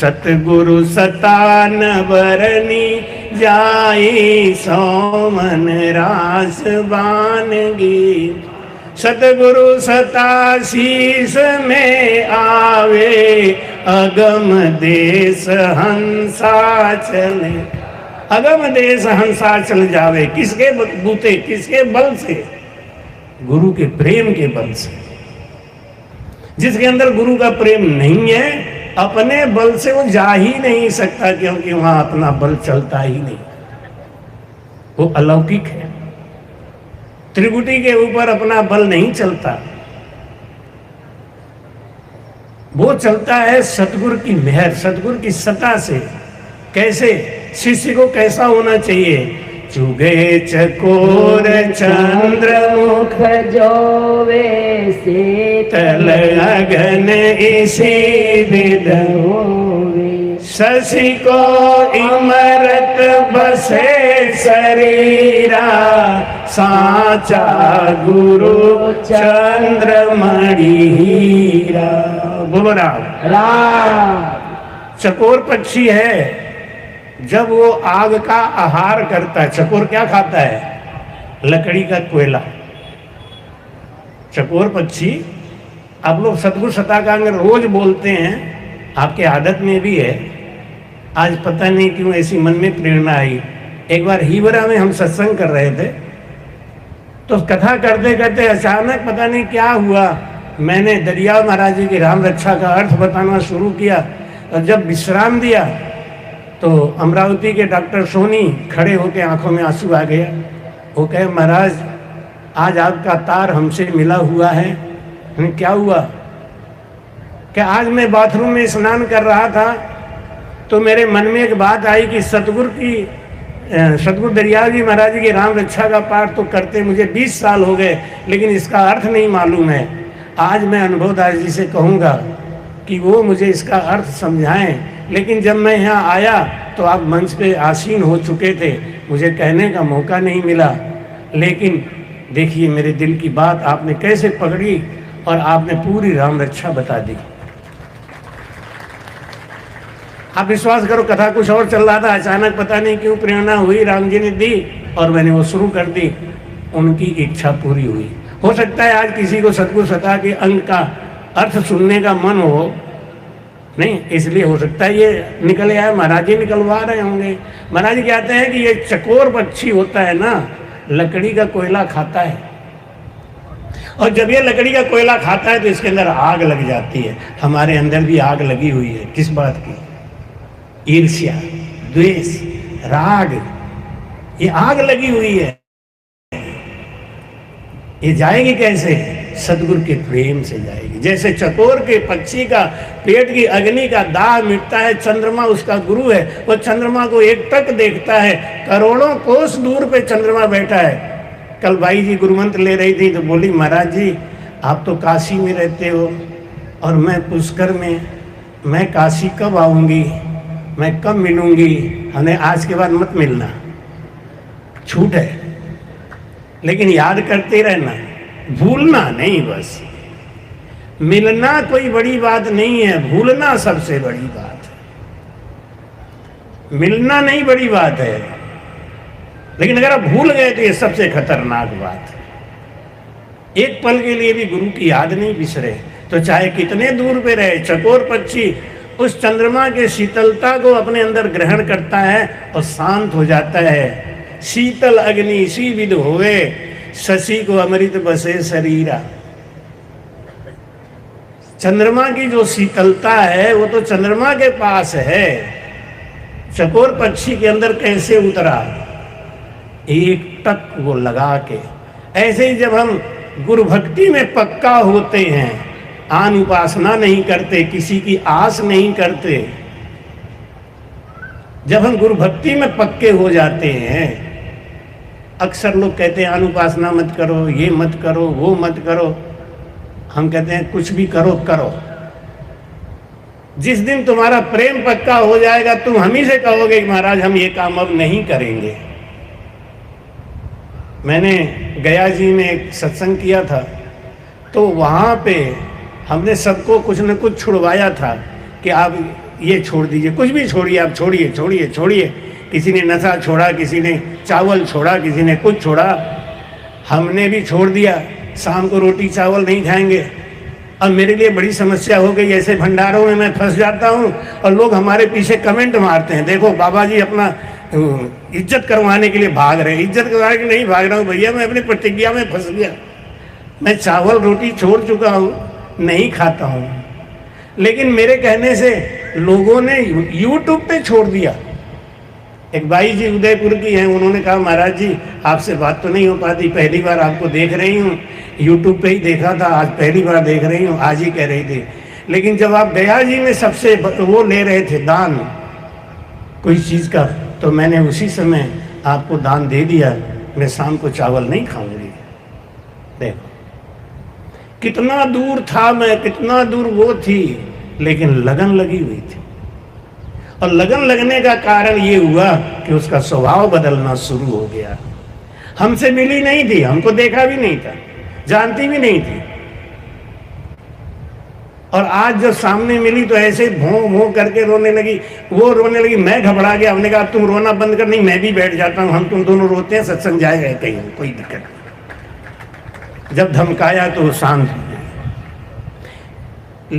सतगुरु सतान बरनी जाई सोमन रास बानगी। सतगुरु सता शीस में आवे अगम देश हंसा चले। अगम देश हंसा चल जावे किसके बूते, किसके बल से? गुरु के प्रेम के बल से। जिसके अंदर गुरु का प्रेम नहीं है, अपने बल से वो जा ही नहीं सकता, क्योंकि वहां अपना बल चलता ही नहीं, वो अलौकिक है। त्रिकुटी के ऊपर अपना बल नहीं चलता, वो चलता है सतगुरु की मेहर, सतगुरु की सत्ता से। कैसे? शिष्य को कैसा होना चाहिए? चुगे चकोर चंद्रमुख जोवे शीतल अगन इसी विद होवे। शशि को इमरत बसे शरीरा साचा गुरु चंद्रमणि हीरा। बोलो राम। चकोर पक्षी है, जब वो आग का आहार करता है, चकोर क्या खाता है? लकड़ी का कोयला। चकोर पक्षी, आप लोग सतगुरु सताकांग रोज बोलते हैं, आपके आदत में भी है। आज पता नहीं क्यों ऐसी मन में प्रेरणा आई। एक बार हीवरा में हम सत्संग कर रहे थे, तो कथा करते करते अचानक पता नहीं क्या हुआ, मैंने दरिया महाराज जी की राम रक्षा का अर्थ बताना शुरू किया। और जब विश्राम दिया तो अमरावती के डॉक्टर सोनी खड़े होकर आंखों में आंसू आ गया। वो कहे, महाराज आज आपका तार हमसे मिला हुआ है। क्या हुआ? क्या आज मैं बाथरूम में स्नान कर रहा था तो मेरे मन में एक बात आई कि सतगुरु दरिया जी महाराज जी की राम रक्षा का पाठ तो करते मुझे 20 साल हो गए, लेकिन इसका अर्थ नहीं मालूम है। आज मैं अनुभवदास जी से कहूँगा कि वो मुझे इसका अर्थ समझाएं। लेकिन जब मैं यहाँ आया तो आप मंच पे आसीन हो चुके थे, मुझे कहने का मौका नहीं मिला। लेकिन देखिए मेरे दिल की बात आपने कैसे पकड़ी और आपने पूरी राम रक्षा बता दी। आप विश्वास करो, कथा कुछ और चल रहा था, अचानक पता नहीं क्यों प्रेरणा हुई, राम जी ने दी और मैंने वो शुरू कर दी। उनकी इच्छा पूरी हुई। हो सकता है आज किसी को सतगुरु सता के अंग का अर्थ सुनने का मन हो, नहीं, इसलिए हो सकता है ये निकल आया, महाराज जी निकलवा रहे होंगे। महाराज जी कहते हैं कि ये चकोर पक्षी होता है ना, लकड़ी का कोयला खाता है, और जब ये लकड़ी का कोयला खाता है तो इसके अंदर आग लग जाती है। हमारे अंदर भी आग लगी हुई है। किस बात की? ईर्ष्या, द्वेष, राग, ये आग लगी हुई है। ये जाएगी कैसे? सतगुरु के प्रेम से जाएगी। जैसे चकोर के पक्षी का पेट की अग्नि का दाह मिटता है, चंद्रमा उसका गुरु है, वो चंद्रमा को एक टक देखता है, करोड़ों कोस दूर पे चंद्रमा बैठा है। कल भाई जी गुरुमंत्र ले रही थी तो बोली, महाराज जी आप तो काशी में रहते हो और मैं पुष्कर में, मैं काशी कब आऊँगी, मैं कब मिलूँगी? हमें आज के बाद मत मिलना, छूट है, लेकिन याद करते रहना, भूलना नहीं। बस मिलना कोई बड़ी बात नहीं है, भूलना सबसे बड़ी बात है। मिलना नहीं बड़ी बात है, लेकिन अगर आप भूल गए तो ये सबसे खतरनाक बात है। एक पल के लिए भी गुरु की याद नहीं बिसरे तो चाहे कितने दूर पे रहे, चकोर पक्षी उस चंद्रमा के शीतलता को अपने अंदर ग्रहण करता है और शांत हो जाता है। शीतल अग्नि सी विद होवे, शशि को अमृत बसे शरीरा। चंद्रमा की जो शीतलता है वो तो चंद्रमा के पास है, चकोर पक्षी के अंदर कैसे उतरा? एक टक वो लगा के। ऐसे ही जब हम गुरु भक्ति में पक्का होते हैं, आन उपासना नहीं करते, किसी की आस नहीं करते, जब हम गुरु भक्ति में पक्के हो जाते हैं, अक्सर लोग कहते हैं अनुपासना मत करो, ये मत करो, वो मत करो। हम कहते हैं कुछ भी करो करो। जिस दिन तुम्हारा प्रेम पक्का हो जाएगा, तुम हम ही से कहोगे कि महाराज हम ये काम अब नहीं करेंगे। मैंने गया जी में एक सत्संग किया था, तो वहाँ पे हमने सबको कुछ न कुछ छुड़वाया था कि आप ये छोड़ दीजिए, कुछ भी छोड़िए, आप छोड़िए छोड़िए छोड़िए। किसी ने नशा छोड़ा, किसी ने चावल छोड़ा, किसी ने कुछ छोड़ा, हमने भी छोड़ दिया। शाम को रोटी चावल नहीं खाएंगे। अब मेरे लिए बड़ी समस्या हो गई, ऐसे भंडारों में मैं फंस जाता हूँ और लोग हमारे पीछे कमेंट मारते हैं, देखो बाबा जी अपना इज्जत करवाने के लिए भाग रहे हैं। इज्जत करवाने के लिए नहीं भाग रहा हूँ भैया, मैं अपनी प्रतिज्ञा में फंस गया। मैं चावल रोटी छोड़ चुका हूँ, नहीं खाता हूँ, लेकिन मेरे कहने से लोगों ने यूट्यूब पे छोड़ दिया। एक भाई जी उदयपुर की हैं, उन्होंने कहा महाराज जी आपसे बात तो नहीं हो पाती, पहली बार आपको देख रही हूँ, यूट्यूब पे ही देखा था, आज पहली बार देख रही हूँ। आज ही कह रही थी, लेकिन जब आप गया जी में सबसे वो ले रहे थे दान कोई चीज़ का, तो मैंने उसी समय आपको दान दे दिया। मैं शाम को चावल नहीं खाऊंगी। देखो कितना दूर था मैं, कितना दूर वो थी, लेकिन लगन लगी हुई थी। और लगन लगने का कारण ये हुआ कि उसका स्वभाव बदलना शुरू हो गया। हमसे मिली नहीं थी, हमको देखा भी नहीं था, जानती भी नहीं थी, और आज जब सामने मिली तो ऐसे भों भों करके रोने लगी। वो रोने लगी, मैं घबरा गया। हमने कहा तुम रोना बंद कर। नहीं, मैं भी बैठ जाता हूँ, हम तुम दोनों रोते हैं, सत्संग जाएगा कहीं, कोई दिक्कत नहीं। जब धमकाया तो वो शांत हो गई।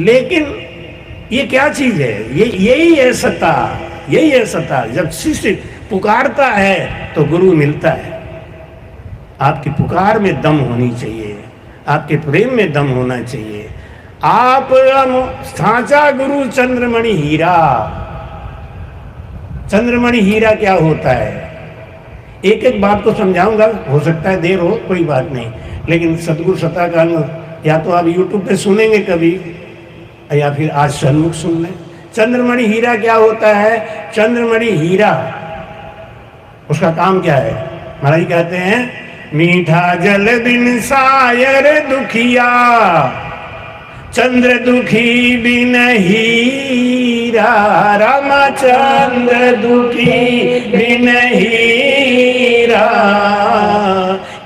लेकिन ये क्या चीज है? यही है सत्ता, यही है सत्ता। जब शिष्य पुकारता है तो गुरु मिलता है। आपकी पुकार में दम होनी चाहिए, आपके प्रेम में दम होना चाहिए। आप सांचा गुरु चंद्रमणि हीरा। चंद्रमणि हीरा क्या होता है? एक एक बात को समझाऊंगा, हो सकता है देर हो, कोई बात नहीं, लेकिन सतगुरु सत्ता का या तो आप यूट्यूब पे सुनेंगे कभी, या फिर आज सन्मुख सुन लें। चंद्रमणि हीरा क्या होता है? चंद्रमणि हीरा उसका काम क्या है? महाराज कहते हैं, मीठा जल बिन सायर दुखिया, चंद्र दुखी बिन हीरा। रामचंद्र दुखी बिन हीरा,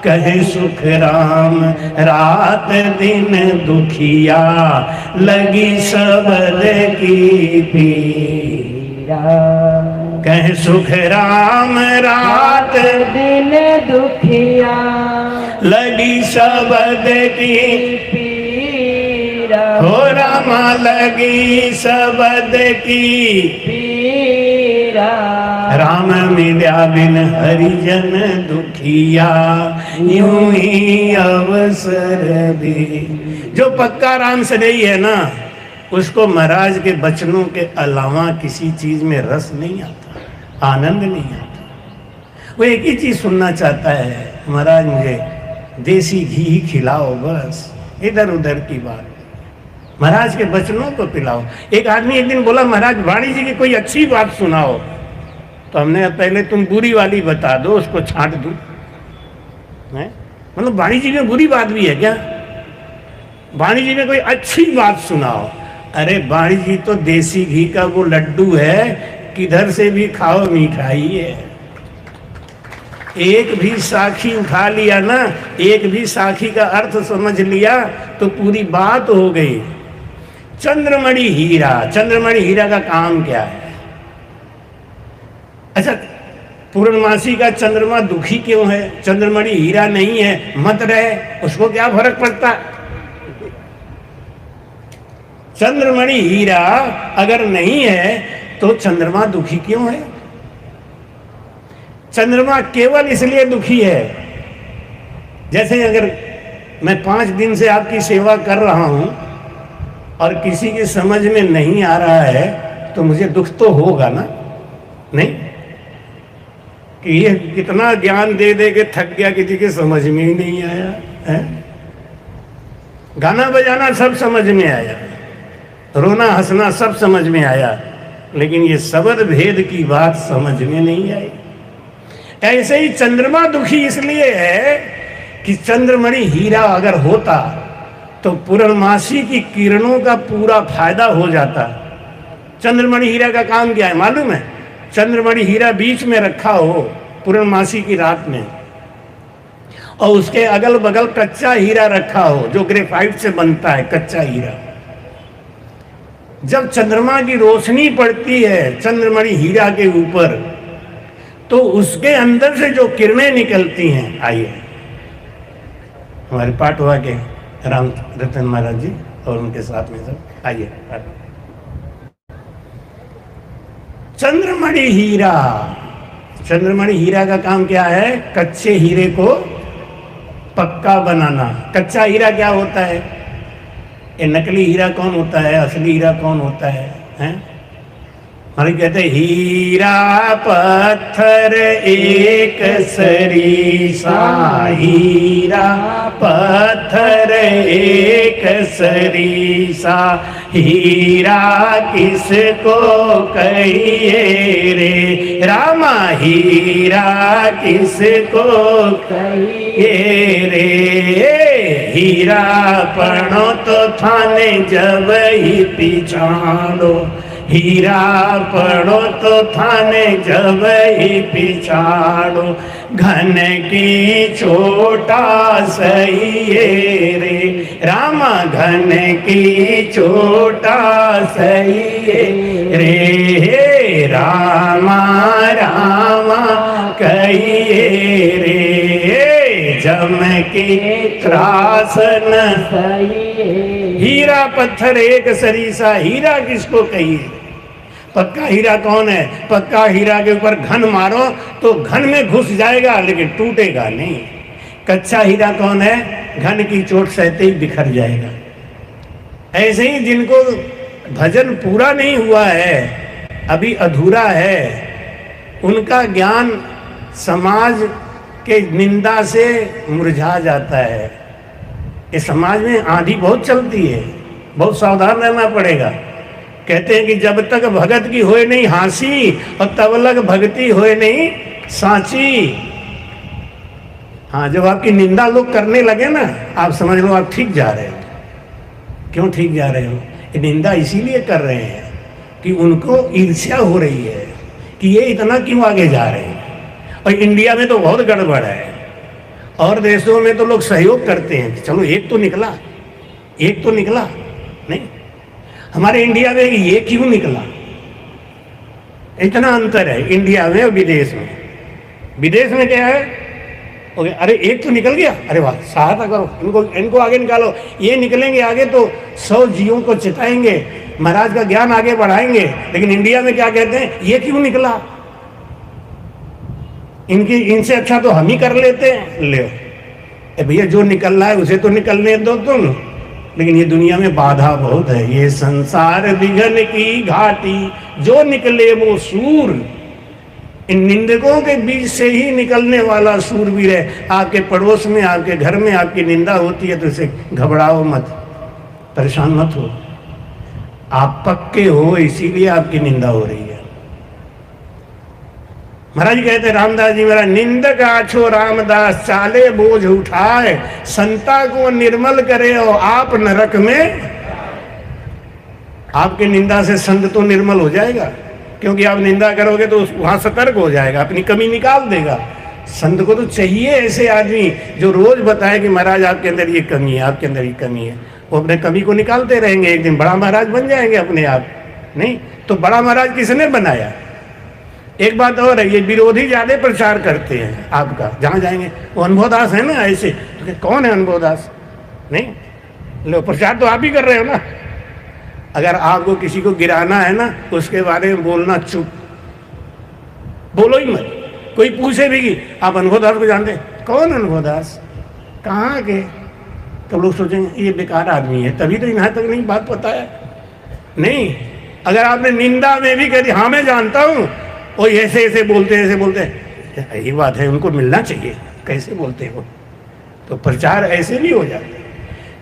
कहे सुख राम रात दिन दुखिया, लगी सबद की पीरा। कहे सुख राम रात दिन दुखिया, लगी सबद की पीरा। हो रामा लगी सबद की पीरा। राम मिल्या बिन हरिजन दुखिया, यूं ही अवसर भी। जो पक्का राम से नहीं है ना, उसको महाराज के बचनों के अलावा किसी चीज में रस नहीं आता, आनंद नहीं आता। वो एक ही चीज सुनना चाहता है, महाराज मुझे देसी घी खिलाओ, बस इधर उधर की बात, महाराज के बचनों को पिलाओ। एक आदमी एक दिन बोला, महाराज वाणी जी की कोई अच्छी बात सुनाओ। तो हमने पहले तुम बुरी वाली बता दो, उसको छांट दूं। मतलब वाणी जी में बुरी बात भी है क्या? वाणी जी में कोई अच्छी बात सुनाओ। अरे वाणी जी तो देसी घी का वो लड्डू है, किधर से भी खाओ मिठाई है। एक भी साखी उठा लिया ना, एक भी साखी का अर्थ समझ लिया तो पूरी बात हो गई। चंद्रमणि हीरा, चंद्रमणि हीरा का काम क्या है? अच्छा, पूर्णमासी का चंद्रमा दुखी क्यों है? चंद्रमणि हीरा नहीं है, मत रहे, उसको क्या फर्क पड़ता? चंद्रमणि हीरा अगर नहीं है तो चंद्रमा दुखी क्यों है? चंद्रमा केवल इसलिए दुखी है, जैसे अगर मैं 5 दिन से आपकी सेवा कर रहा हूं और किसी की समझ में नहीं आ रहा है तो मुझे दुख तो होगा ना? नहीं कि ये कितना ज्ञान दे दे के थक गया, किसी के समझ में ही नहीं आया है। गाना बजाना सब समझ में आया, रोना हंसना सब समझ में आया, लेकिन ये शब्द भेद की बात समझ में नहीं आई। ऐसे ही चंद्रमा दुखी इसलिए है कि चंद्रमणि हीरा अगर होता तो पूर्णमासी की किरणों का पूरा फायदा हो जाता। चंद्रमणि हीरा का काम क्या है मालूम है? चंद्रमणि हीरा बीच में रखा हो पूर्णमासी की रात में, और उसके अगल बगल कच्चा हीरा रखा हो, जो ग्रेफाइट से बनता है, कच्चा हीरा। जब चंद्रमा की रोशनी पड़ती है चंद्रमणि हीरा के ऊपर, तो उसके अंदर से जो किरणें निकलती हैं, आइए हमारे पाठ हुआ के राम रतन महाराज जी और उनके साथ में सब, आइए। चंद्रमणि हीरा, चंद्रमणि हीरा का काम क्या है? कच्चे हीरे को पक्का बनाना। कच्चा हीरा क्या होता है? ये नकली हीरा कौन होता है, असली हीरा कौन होता है, हैं? हमारे कहते हैं हीरा पत्थर एक सरीसा, हीरा पत्थर एक सरीसा, हीरा किसको कहिए रे रामा, हीरा किसको कहिए रे, हीरा पढ़ो तो थाने जब ही पिछाड़ो, हीरा पढ़ो तो थाने जब ही पिछाड़ो, घन की छोटा सही रे रामा, घन की छोटा सही रे रामा, रामा कहिए रे, जम की त्रासन सही। हीरा पत्थर एक सरीसा, हीरा किसको कहिए? पक्का हीरा कौन है? पक्का हीरा के ऊपर घन मारो तो घन में घुस जाएगा लेकिन टूटेगा नहीं। कच्चा हीरा कौन है? घन की चोट सहते ही बिखर जाएगा। ऐसे ही जिनको भजन पूरा नहीं हुआ है, अभी अधूरा है, उनका ज्ञान समाज के निंदा से मुरझा जाता है। इस समाज में आंधी बहुत चलती है, बहुत सावधान रहना पड़ेगा। कहते हैं कि जब तक भगत की होए नहीं हांसी और तब लग भक्ति होए नहीं सांची। हाँ, जब आपकी निंदा लोग करने लगे ना, आप समझ लो आप ठीक जा रहे हो। क्यों ठीक जा रहे हो? ये निंदा इसीलिए कर रहे हैं कि उनको ईर्ष्या हो रही है कि ये इतना क्यों आगे जा रहे हैं। और इंडिया में तो बहुत गड़बड़ है, और देशों में तो लोग सहयोग करते हैं कि चलो एक तो निकला, एक तो निकला। नहीं, हमारे इंडिया में ये क्यों निकला? इतना अंतर है इंडिया में और विदेश में। विदेश में क्या है? अरे एक तो निकल गया, अरे वाह, सहायता करो, इनको आगे निकालो। ये निकलेंगे आगे तो 100 जीवों को चिताएंगे, महाराज का ज्ञान आगे बढ़ाएंगे। लेकिन इंडिया में क्या कहते हैं? ये क्यों निकला? इनसे अच्छा तो हम ही कर लेते हैं। ले भैया, जो निकल रहा है उसे तो निकलने दो तुम, लेकिन ये दुनिया में बाधा बहुत है। ये संसार विघन की घाटी, जो निकले वो सूर। इन निंदकों के बीच से ही निकलने वाला सूरवीर है। आपके पड़ोस में, आपके घर में आपकी निंदा होती है तो इसे घबराओ मत, परेशान मत हो। आप पक्के हो, इसीलिए आपकी निंदा हो रही है। महाराज कहते रामदास जी, मेरा निंदक आछो रामदास, चाले बोझ उठाए, संता को निर्मल करे और आप नरक में। आपके निंदा से संत तो निर्मल हो जाएगा, क्योंकि आप निंदा करोगे तो वहां सतर्क हो जाएगा, अपनी कमी निकाल देगा। संत को तो चाहिए ऐसे आदमी जो रोज बताए कि महाराज आपके अंदर ये कमी है, आपके अंदर ये कमी है। वो अपने कमी को निकालते रहेंगे, एक दिन बड़ा महाराज बन जाएंगे अपने आप। नहीं तो बड़ा महाराज किसने बनाया? एक बात और है, ये विरोधी ज्यादा प्रचार करते हैं आपका। जहां जाएंगे वो अनुभवदास है ना, ऐसे तो कौन है अनुभवदास? नहीं, लो प्रचार तो आप ही कर रहे हो ना। अगर आपको किसी को गिराना है ना, उसके बारे में बोलना चुप, बोलो ही मत। कोई पूछे भी कि आप अनुभवदास को जानते? कौन अनुभवदास? कहाँ के? तो लोग सोचेंगे ये बेकार आदमी है, तभी तो यहाँ तक नहीं बात पता है। नहीं, अगर आपने निंदा में भी कह दी हाँ मैं जानता हूँ, वो ऐसे ऐसे बोलते हैं, ऐसे बोलते हैं, ये बात है, उनको मिलना चाहिए। कैसे बोलते हैं वो? तो प्रचार ऐसे नहीं हो जाते।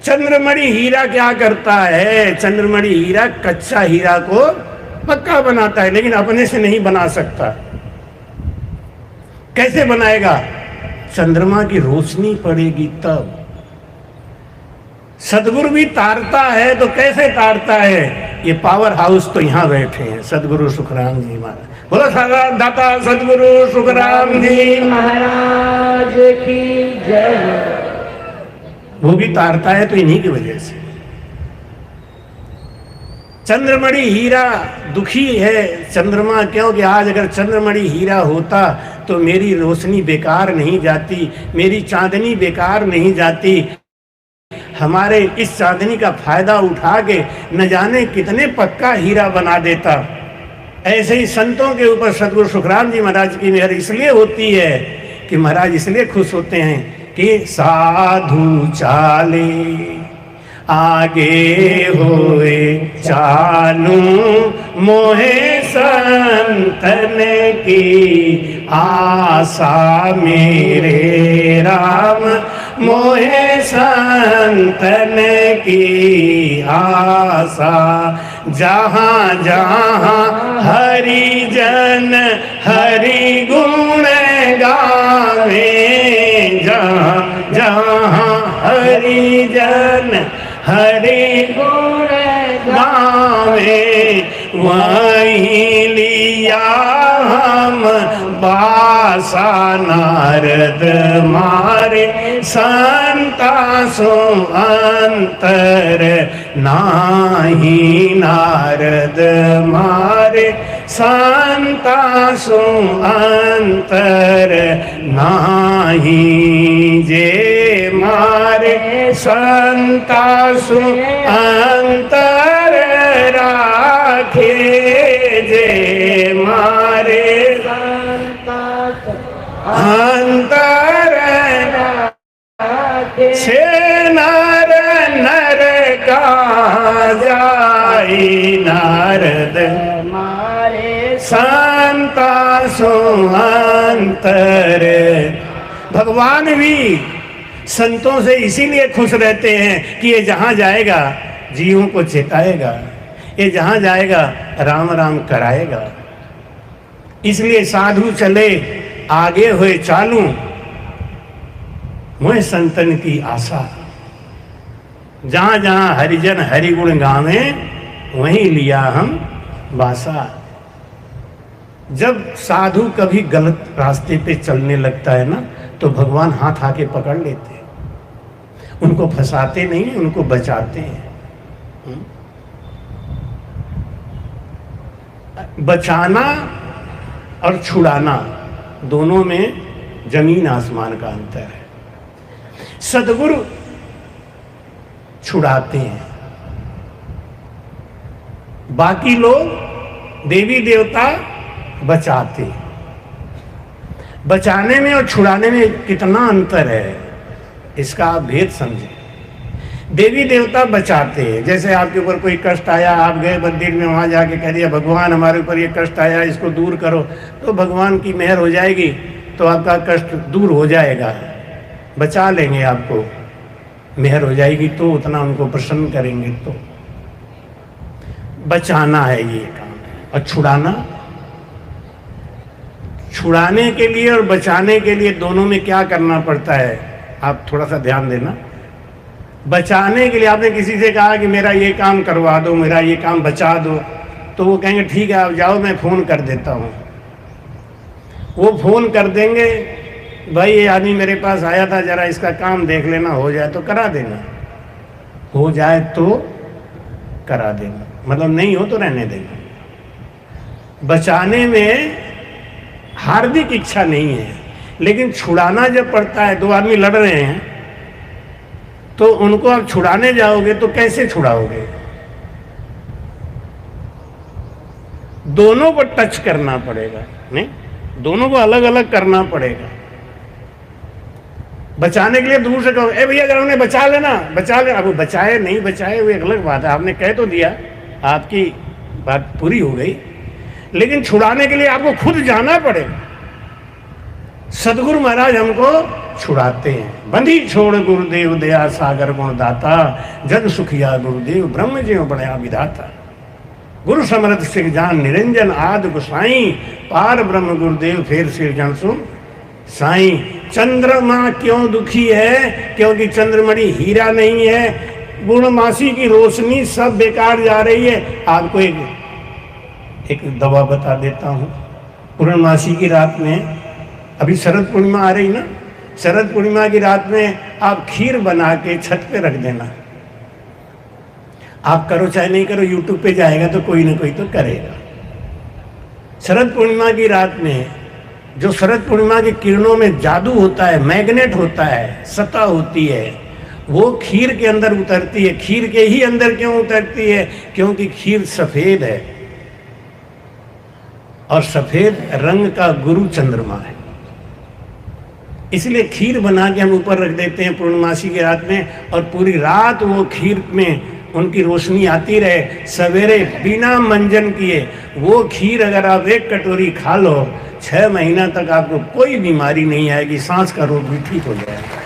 चंद्रमणि हीरा क्या करता है? चंद्रमणि हीरा कच्चा हीरा को पक्का बनाता है, लेकिन अपने से नहीं बना सकता। कैसे बनाएगा? चंद्रमा की रोशनी पड़ेगी तब। सदगुरु भी तारता है तो कैसे तारता है? ये पावर हाउस तो यहाँ बैठे हैं, सदगुरु सुखराम जी महाराज। बोलो सारा दाता सदगुरु सुखराम जी महाराज की जय। वो भी तारता है तो इन्हीं की वजह से। चंद्रमणि हीरा दुखी है चंद्रमा, क्योंकि आज अगर चंद्रमणि हीरा होता तो मेरी रोशनी बेकार नहीं जाती, मेरी चांदनी बेकार नहीं जाती। हमारे इस चांदनी का फायदा उठा के न जाने कितने पक्का हीरा बना देता। ऐसे ही संतों के ऊपर सदगुरु सुखराम जी महाराज की मेहर इसलिए होती है कि महाराज इसलिए खुश होते हैं कि साधु चाले आगे होए चालू, मोहे संतन की आशा मेरे राम, मोहे संतन की आशा। जहाँ जहाँ हरि जन हरि गुण गावे, जहाँ जहाँ हरि जन हरि गुण गावे, वहीं लिया हम बासा नारद मारे, संता सो अंतर नाही, नारद मारे संता सो अंतर नाही। जे मारे संता सो अंतर राखे, जे मारे अंतर छे नर नर का जाई, नारद मारे संता सो अंतर। भगवान भी संतों से इसीलिए खुश रहते हैं कि ये जहां जाएगा जीवों को चेताएगा, ये जहां जाएगा राम राम कराएगा। इसलिए साधु चले आगे हुए चालू, मोह संतन की आशा। जहां जहां हरिजन हरिगुण गावे, वहीं लिया हम वासा। जब साधु कभी गलत रास्ते पे चलने लगता है ना, तो भगवान हाथ आके पकड़ लेते हैं, उनको फंसाते नहीं, उनको बचाते हैं। बचाना और छुड़ाना दोनों में जमीन आसमान का अंतर है। सद्गुरु छुड़ाते हैं, बाकी लोग देवी देवता बचाते हैं। बचाने में और छुड़ाने में कितना अंतर है, इसका आप भेद समझें। देवी देवता बचाते हैं, जैसे आपके ऊपर कोई कष्ट आया, आप गए मंदिर में, वहां जाके कह दिया भगवान हमारे ऊपर ये कष्ट आया, इसको दूर करो, तो भगवान की मेहर हो जाएगी, तो आपका कष्ट दूर हो जाएगा, बचा लेंगे आपको। मेहर हो जाएगी तो उतना उनको प्रसन्न करेंगे। तो बचाना है ये काम, और छुड़ाने के लिए और बचाने के लिए दोनों में क्या करना पड़ता है, आप थोड़ा सा ध्यान देना। बचाने के लिए आपने किसी से कहा कि मेरा ये काम करवा दो, मेरा ये काम बचा दो, तो वो कहेंगे ठीक है आप जाओ, मैं फ़ोन कर देता हूँ। वो फ़ोन कर देंगे, भाई ये आदमी मेरे पास आया था, ज़रा इसका काम देख लेना, हो जाए तो करा देना, हो जाए तो करा देना, मतलब नहीं हो तो रहने देना। बचाने में हार्दिक इच्छा नहीं है, लेकिन छुड़ाना जब पड़ता है, दो आदमी लड़ रहे हैं तो उनको आप छुड़ाने जाओगे तो कैसे छुड़ाओगे? दोनों को टच करना पड़ेगा, नहीं, दोनों को अलग अलग करना पड़ेगा। बचाने के लिए दूर से कहो ए भैया जरा उन्हें बचा लेना, बचा ले। अब बचाए नहीं बचाए वो एक अलग बात है, आपने कह तो दिया, आपकी बात पूरी हो गई, लेकिन छुड़ाने के लिए आपको खुद जाना पड़ेगा। सदगुरु महाराज हमको छुड़ाते हैं। बंधी छोड़ गुरुदेव दया सागर गुण दाता, जग सुखिया गुरुदेव ब्रह्म ज्यों बड़या विधाता। गुरु समर्थ सिख जान निरंजन आद गोसाई, पार ब्रह्म गुरुदेव फेर सिरजन सुन साई। चंद्रमा क्यों दुखी है? क्योंकि चंद्रमणि हीरा नहीं है, पूर्णमासी की रोशनी सब बेकार जा रही है। आपको एक दवा बता देता हूँ। पूर्णमासी की रात में, अभी शरद पूर्णिमा आ रही ना, शरद पूर्णिमा की रात में आप खीर बना के छत पे रख देना, आप करो चाहे नहीं करो, यूट्यूब पे जाएगा तो कोई ना कोई तो करेगा। शरद पूर्णिमा की रात में जो शरद पूर्णिमा की किरणों में जादू होता है, मैग्नेट होता है, सत्ता होती है, वो खीर के अंदर उतरती है। खीर के ही अंदर क्यों उतरती है? क्योंकि खीर सफेद है और सफेद रंग का गुरु चंद्रमा है। इसलिए खीर बना के हम ऊपर रख देते हैं पूर्णमासी की रात में, और पूरी रात वो खीर में उनकी रोशनी आती रहे। सवेरे बिना मंजन किए वो खीर अगर आप एक कटोरी खा लो, 6 महीना तक आपको कोई बीमारी नहीं आएगी, सांस का रोग भी ठीक हो जाएगा।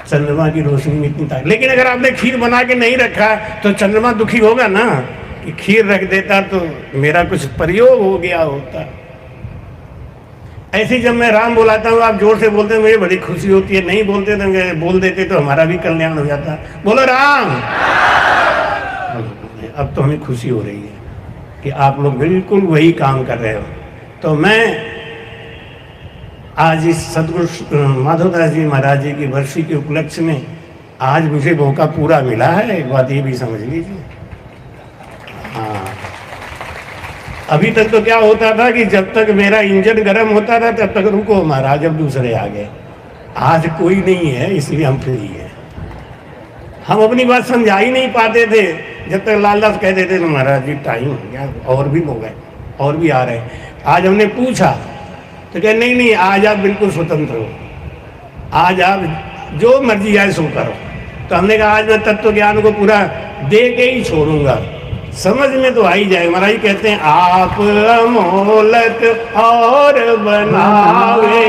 चंद्रमा की रोशनी में इतनी ताकत। लेकिन अगर आपने खीर बना के नहीं रखा तो चंद्रमा दुखी होगा ना कि खीर रख देता तो मेरा कुछ प्रयोग हो गया होता। ऐसे जब मैं राम बुलाता हूँ, आप जोर से बोलते हैं, मुझे बड़ी खुशी होती है। नहीं बोलते तो बोल देते तो हमारा भी कल्याण हो जाता। बोलो राम। अब तो हमें खुशी हो रही है कि आप लोग बिल्कुल वही काम कर रहे हो। तो मैं आज इस सदगुरु माधवदास जी महाराज जी की वर्षी के उपलक्ष्य में आज मुझे मौका पूरा मिला है, एक बात ये भी समझ लीजिए। हाँ, अभी तक तो क्या होता था कि जब तक मेरा इंजन गर्म होता था तब तक रुको महाराज, अब दूसरे आ गए। आज कोई नहीं है, इसलिए हम फ्री हैं। हम अपनी बात समझा ही नहीं पाते थे जब तक लालदास कह देते थे महाराज जी टाइम हो गया, और भी लोग हैं, और भी आ रहे हैं। आज हमने पूछा तो कह नहीं नहीं, आज आप बिल्कुल स्वतंत्र हो, आज आप जो मर्जी आए सो करो। तो हमने कहा आज मैं तत्व ज्ञान को पूरा दे के ही छोड़ूंगा, समझ में तो आ ही जाएगा। महाराज कहते हैं आप अमोलक और बनावे,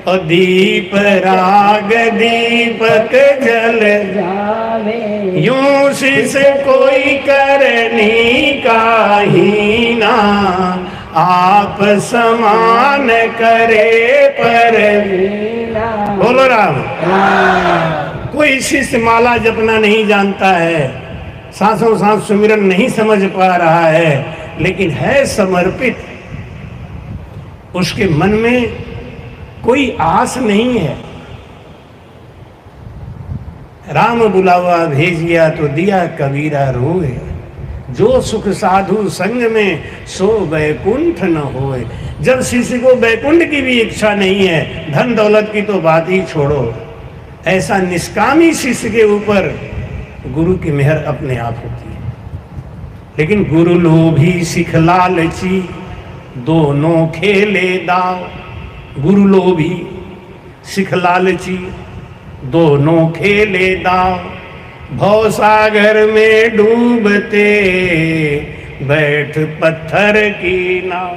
और दीप राग दीपक जल जावे, यूं शिष कोई करनी काही ना, आप समान करे पर। बोलो राम। कोई शिष्य माला जपना नहीं जानता है, सांसों सांस सुमिरन नहीं समझ पा रहा है, लेकिन है समर्पित, उसके मन में कोई आस नहीं है। राम बुलावा भेजिया तो दिया कबीरा रोए, जो सुख साधु संग में सो बैकुंठ न होए। जब शिष्य को बैकुंठ की भी इच्छा नहीं है, धन दौलत की तो बात ही छोड़ो, ऐसा निष्कामी शिष्य के ऊपर गुरु की मेहर अपने आप होती है। लेकिन गुरु लोभी सिख लालची, दोनों खेले दाव। गुरु लोभी सिख लालची, दोनों खेले दाव। भव सागर में डूबते बैठ पत्थर की नाव।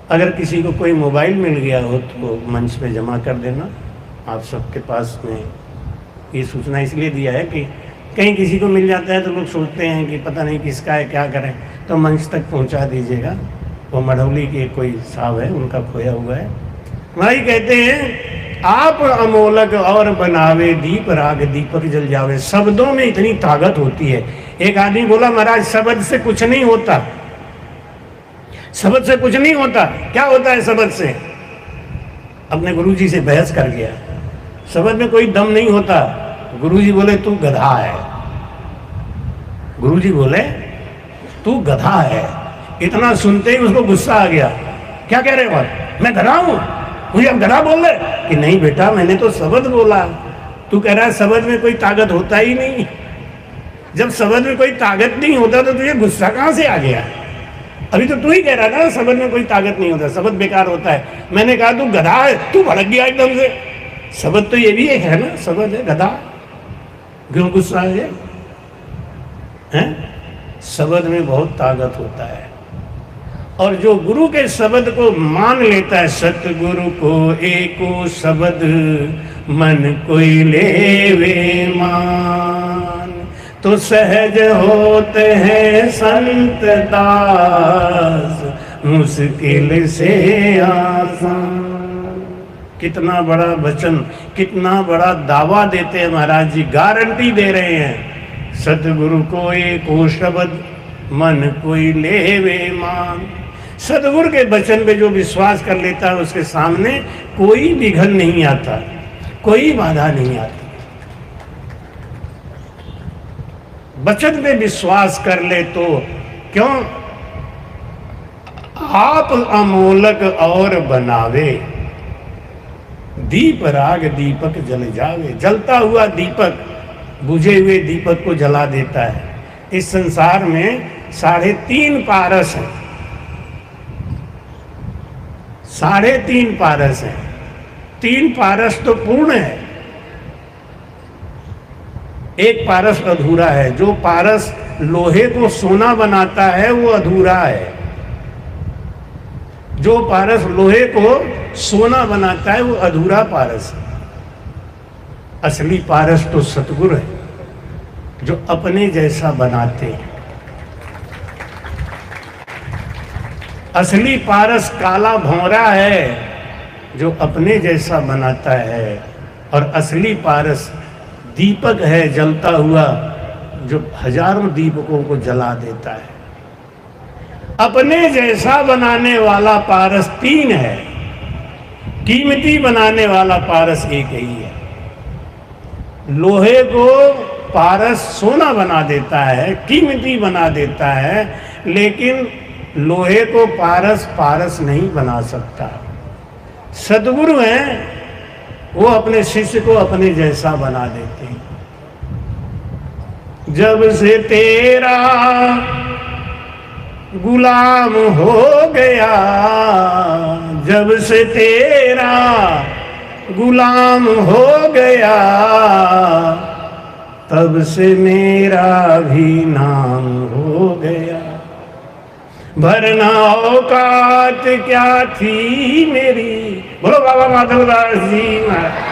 अगर किसी को कोई मोबाइल मिल गया हो तो मंच पे जमा कर देना। आप सबके पास में ये सूचना इसलिए दिया है कि कहीं किसी को मिल जाता है तो लोग सोचते हैं कि पता नहीं किसका है, क्या करें, तो मंच तक पहुंचा दीजिएगा। वो मढ़ौली के कोई साहब है, उनका खोया हुआ है। भाई कहते हैं आप अमोलक और बनावे, दीप राग दीपक जल जावे। शब्दों में इतनी ताकत होती है। एक आदमी बोला महाराज शब्द से कुछ नहीं होता, शब्द से कुछ नहीं होता। क्या होता है शब्द से? अपने गुरुजी से बहस कर गया, शब्द में कोई दम नहीं होता। गुरुजी बोले तू गधा है। गुरुजी बोले तू गधा है। इतना सुनते ही उसको गुस्सा आ गया। क्या कह रहे हो? मैं गधा हूं? मुझे अब गधा बोल रहे? कि नहीं बेटा, मैंने तो शब्द बोला। तू कह रहा है शब्द में कोई ताकत होता ही नहीं। जब शब्द में कोई ताकत नहीं होता तो तुझे गुस्सा कहां से आ गया? अभी तो तू ही कह रहा था शब्द में कोई ताकत नहीं होता, शब्द बेकार होता है। मैंने कहा तू गधा है, तू भड़क गया एकदम से। शब्द तो ये भी एक है ना, शब्द है, गधा क्यों गुस्सा है? शब्द में बहुत ताकत होता है। और जो गुरु के शब्द को मान लेता है, सतगुरु को एको शब्द मन कोई लेवे मान, तो सहज होते हैं संत दास, मुश्किल से आसान। कितना बड़ा वचन, कितना बड़ा दावा देते हैं महाराज जी, गारंटी दे रहे हैं। सतगुरु को एको शब्द मन कोई लेवे मान। सदगुरु के वचन पे जो विश्वास कर लेता है उसके सामने कोई विघन नहीं आता, कोई बाधा नहीं आती। वचन पे विश्वास कर ले तो क्यों, आप अमोलक और बनावे, दीप राग दीपक जल जावे। जलता हुआ दीपक बुझे हुए दीपक को जला देता है। इस संसार में 3.5 पारस हैं, 3.5 पारस हैं। 3 पारस तो पूर्ण है, एक पारस अधूरा है। जो पारस लोहे को सोना बनाता है वो अधूरा है। जो पारस लोहे को सोना बनाता है वो अधूरा पारस है। असली पारस तो सतगुरु है, जो अपने जैसा बनाते हैं। असली पारस काला भौरा है, जो अपने जैसा बनाता है। और असली पारस दीपक है जलता हुआ, जो हजारों दीपकों को जला देता है। अपने जैसा बनाने वाला पारस 3 है, कीमती बनाने वाला पारस एक ही है। लोहे को पारस सोना बना देता है, कीमती बना देता है, लेकिन लोहे को पारस नहीं बना सकता। सद्गुरु हैं, वो अपने शिष्य को अपने जैसा बना देते हैं। जब से तेरा गुलाम हो गया, जब से तेरा गुलाम हो गया, तब से मेरा भी नाम हो गया। भरना औकात क्या थी मेरी। बोलो बाबा माधवदास जी महाराज।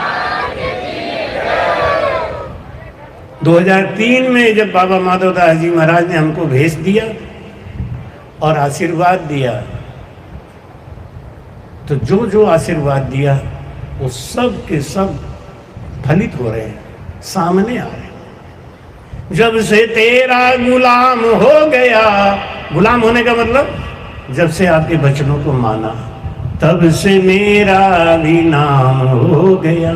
2003 में जब बाबा माधवदास जी महाराज ने हमको भेज दिया और आशीर्वाद दिया, तो जो जो आशीर्वाद दिया वो सब के सब फलित हो रहे हैं, सामने आ रहे हैं। जब से तेरा गुलाम हो गया, गुलाम होने का मतलब जब से आपके वचनों को माना, तब से मेरा भी नाम हो गया।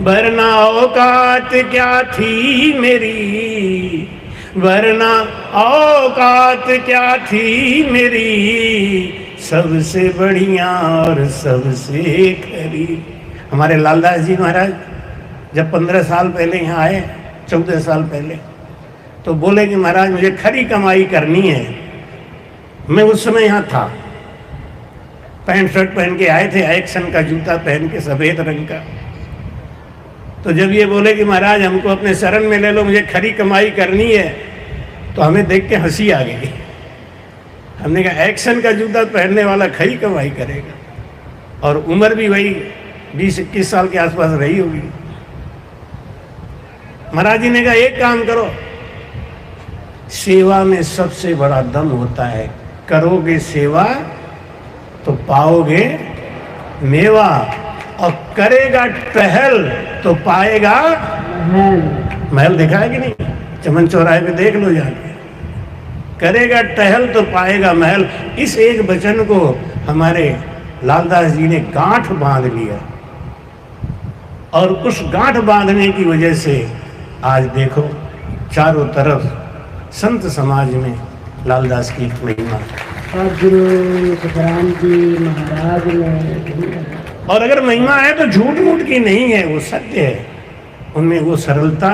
वरना औकात क्या थी मेरी, वरना औकात क्या थी मेरी, सबसे बढ़िया और सबसे खरी। हमारे लालदास जी महाराज जब 15 साल पहले यहाँ आए, 14 साल पहले, तो बोले कि महाराज मुझे खरी कमाई करनी है। मैं उस समय यहाँ था, पैंट शर्ट पहन के आए थे, एक्शन का जूता पहन के सफेद रंग का। तो जब ये बोले कि महाराज हमको अपने शरण में ले लो, मुझे खरी कमाई करनी है, तो हमें देख के हंसी आ गई। हमने कहा एक्शन का जूता पहनने वाला खरी कमाई करेगा, और उम्र भी वही 20-21 साल के आसपास रही होगी। महाराज जी ने कहा एक काम करो, सेवा में सबसे बड़ा दम होता है, करोगे सेवा तो पाओगे मेवा, और करेगा टहल तो पाएगा महल। देखा है कि नहीं, चमन चौराहे पे देख लो जाके, करेगा टहल तो पाएगा महल। इस एक वचन को हमारे लालदास जी ने गांठ बांध लिया, और उस गांठ बांधने की वजह से आज देखो चारों तरफ संत समाज में लालदास की महिमा। सद्गुरु तुकाराम जी महाराज ने, और अगर महिमा है तो झूठ मूठ की नहीं है, वो सत्य है। उनमें वो सरलता,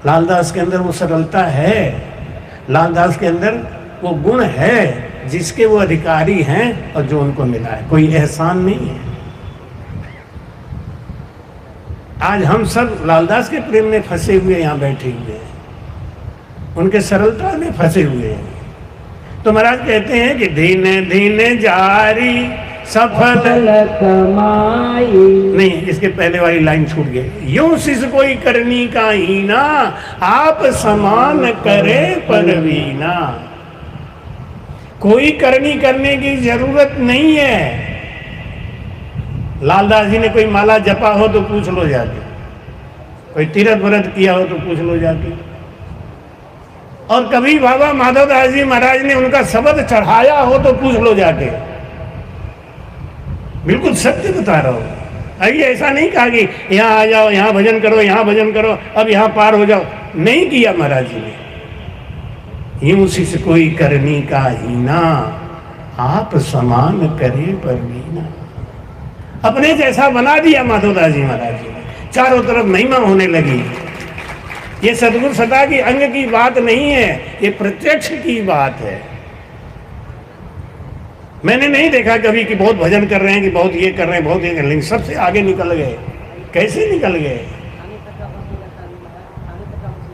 लालदास के अंदर वो सरलता है, लालदास के अंदर वो गुण है जिसके वो अधिकारी हैं और जो उनको मिला है, कोई एहसान नहीं है। आज हम सब लालदास के प्रेम में फंसे हुए यहाँ बैठे हुए हैं, उनके सरलता में फंसे हुए हैं। तो महाराज कहते हैं कि धीने धीने जारी सफल कमाई। नहीं, इसके पहले वाली लाइन छूट गई। यूं सिस कोई करनी का हीना, आप समान करे परवीना। कोई करनी करने की जरूरत नहीं है। लालदास जी ने कोई माला जपा हो तो पूछ लो जाके, कोई तीर्थ व्रत किया हो तो पूछ लो जाके। और कभी बाबा माधवदास जी महाराज ने उनका शब्द चढ़ाया हो तो पूछ लो जाके, बिल्कुल सत्य बता रहा हूं। अभी ऐसा नहीं कहा कि यहाँ आ जाओ, यहाँ भजन करो, यहाँ भजन करो, अब यहाँ पार हो जाओ, नहीं किया महाराज जी ने। यूं शिष्य कोई करनी का हीना, आप समान करे परवीना। अपने जैसा बना दिया माधवदास जी महाराज जी ने, चारों तरफ महिमा होने लगी। ये सदगुरु सदा की अंग की बात नहीं है, ये प्रत्यक्ष की बात है। मैंने नहीं देखा कभी कि बहुत भजन कर रहे हैं, कि बहुत ये कर रहे हैं, बहुत ये कर रहे हैं, सबसे आगे निकल गए। कैसे निकल गए?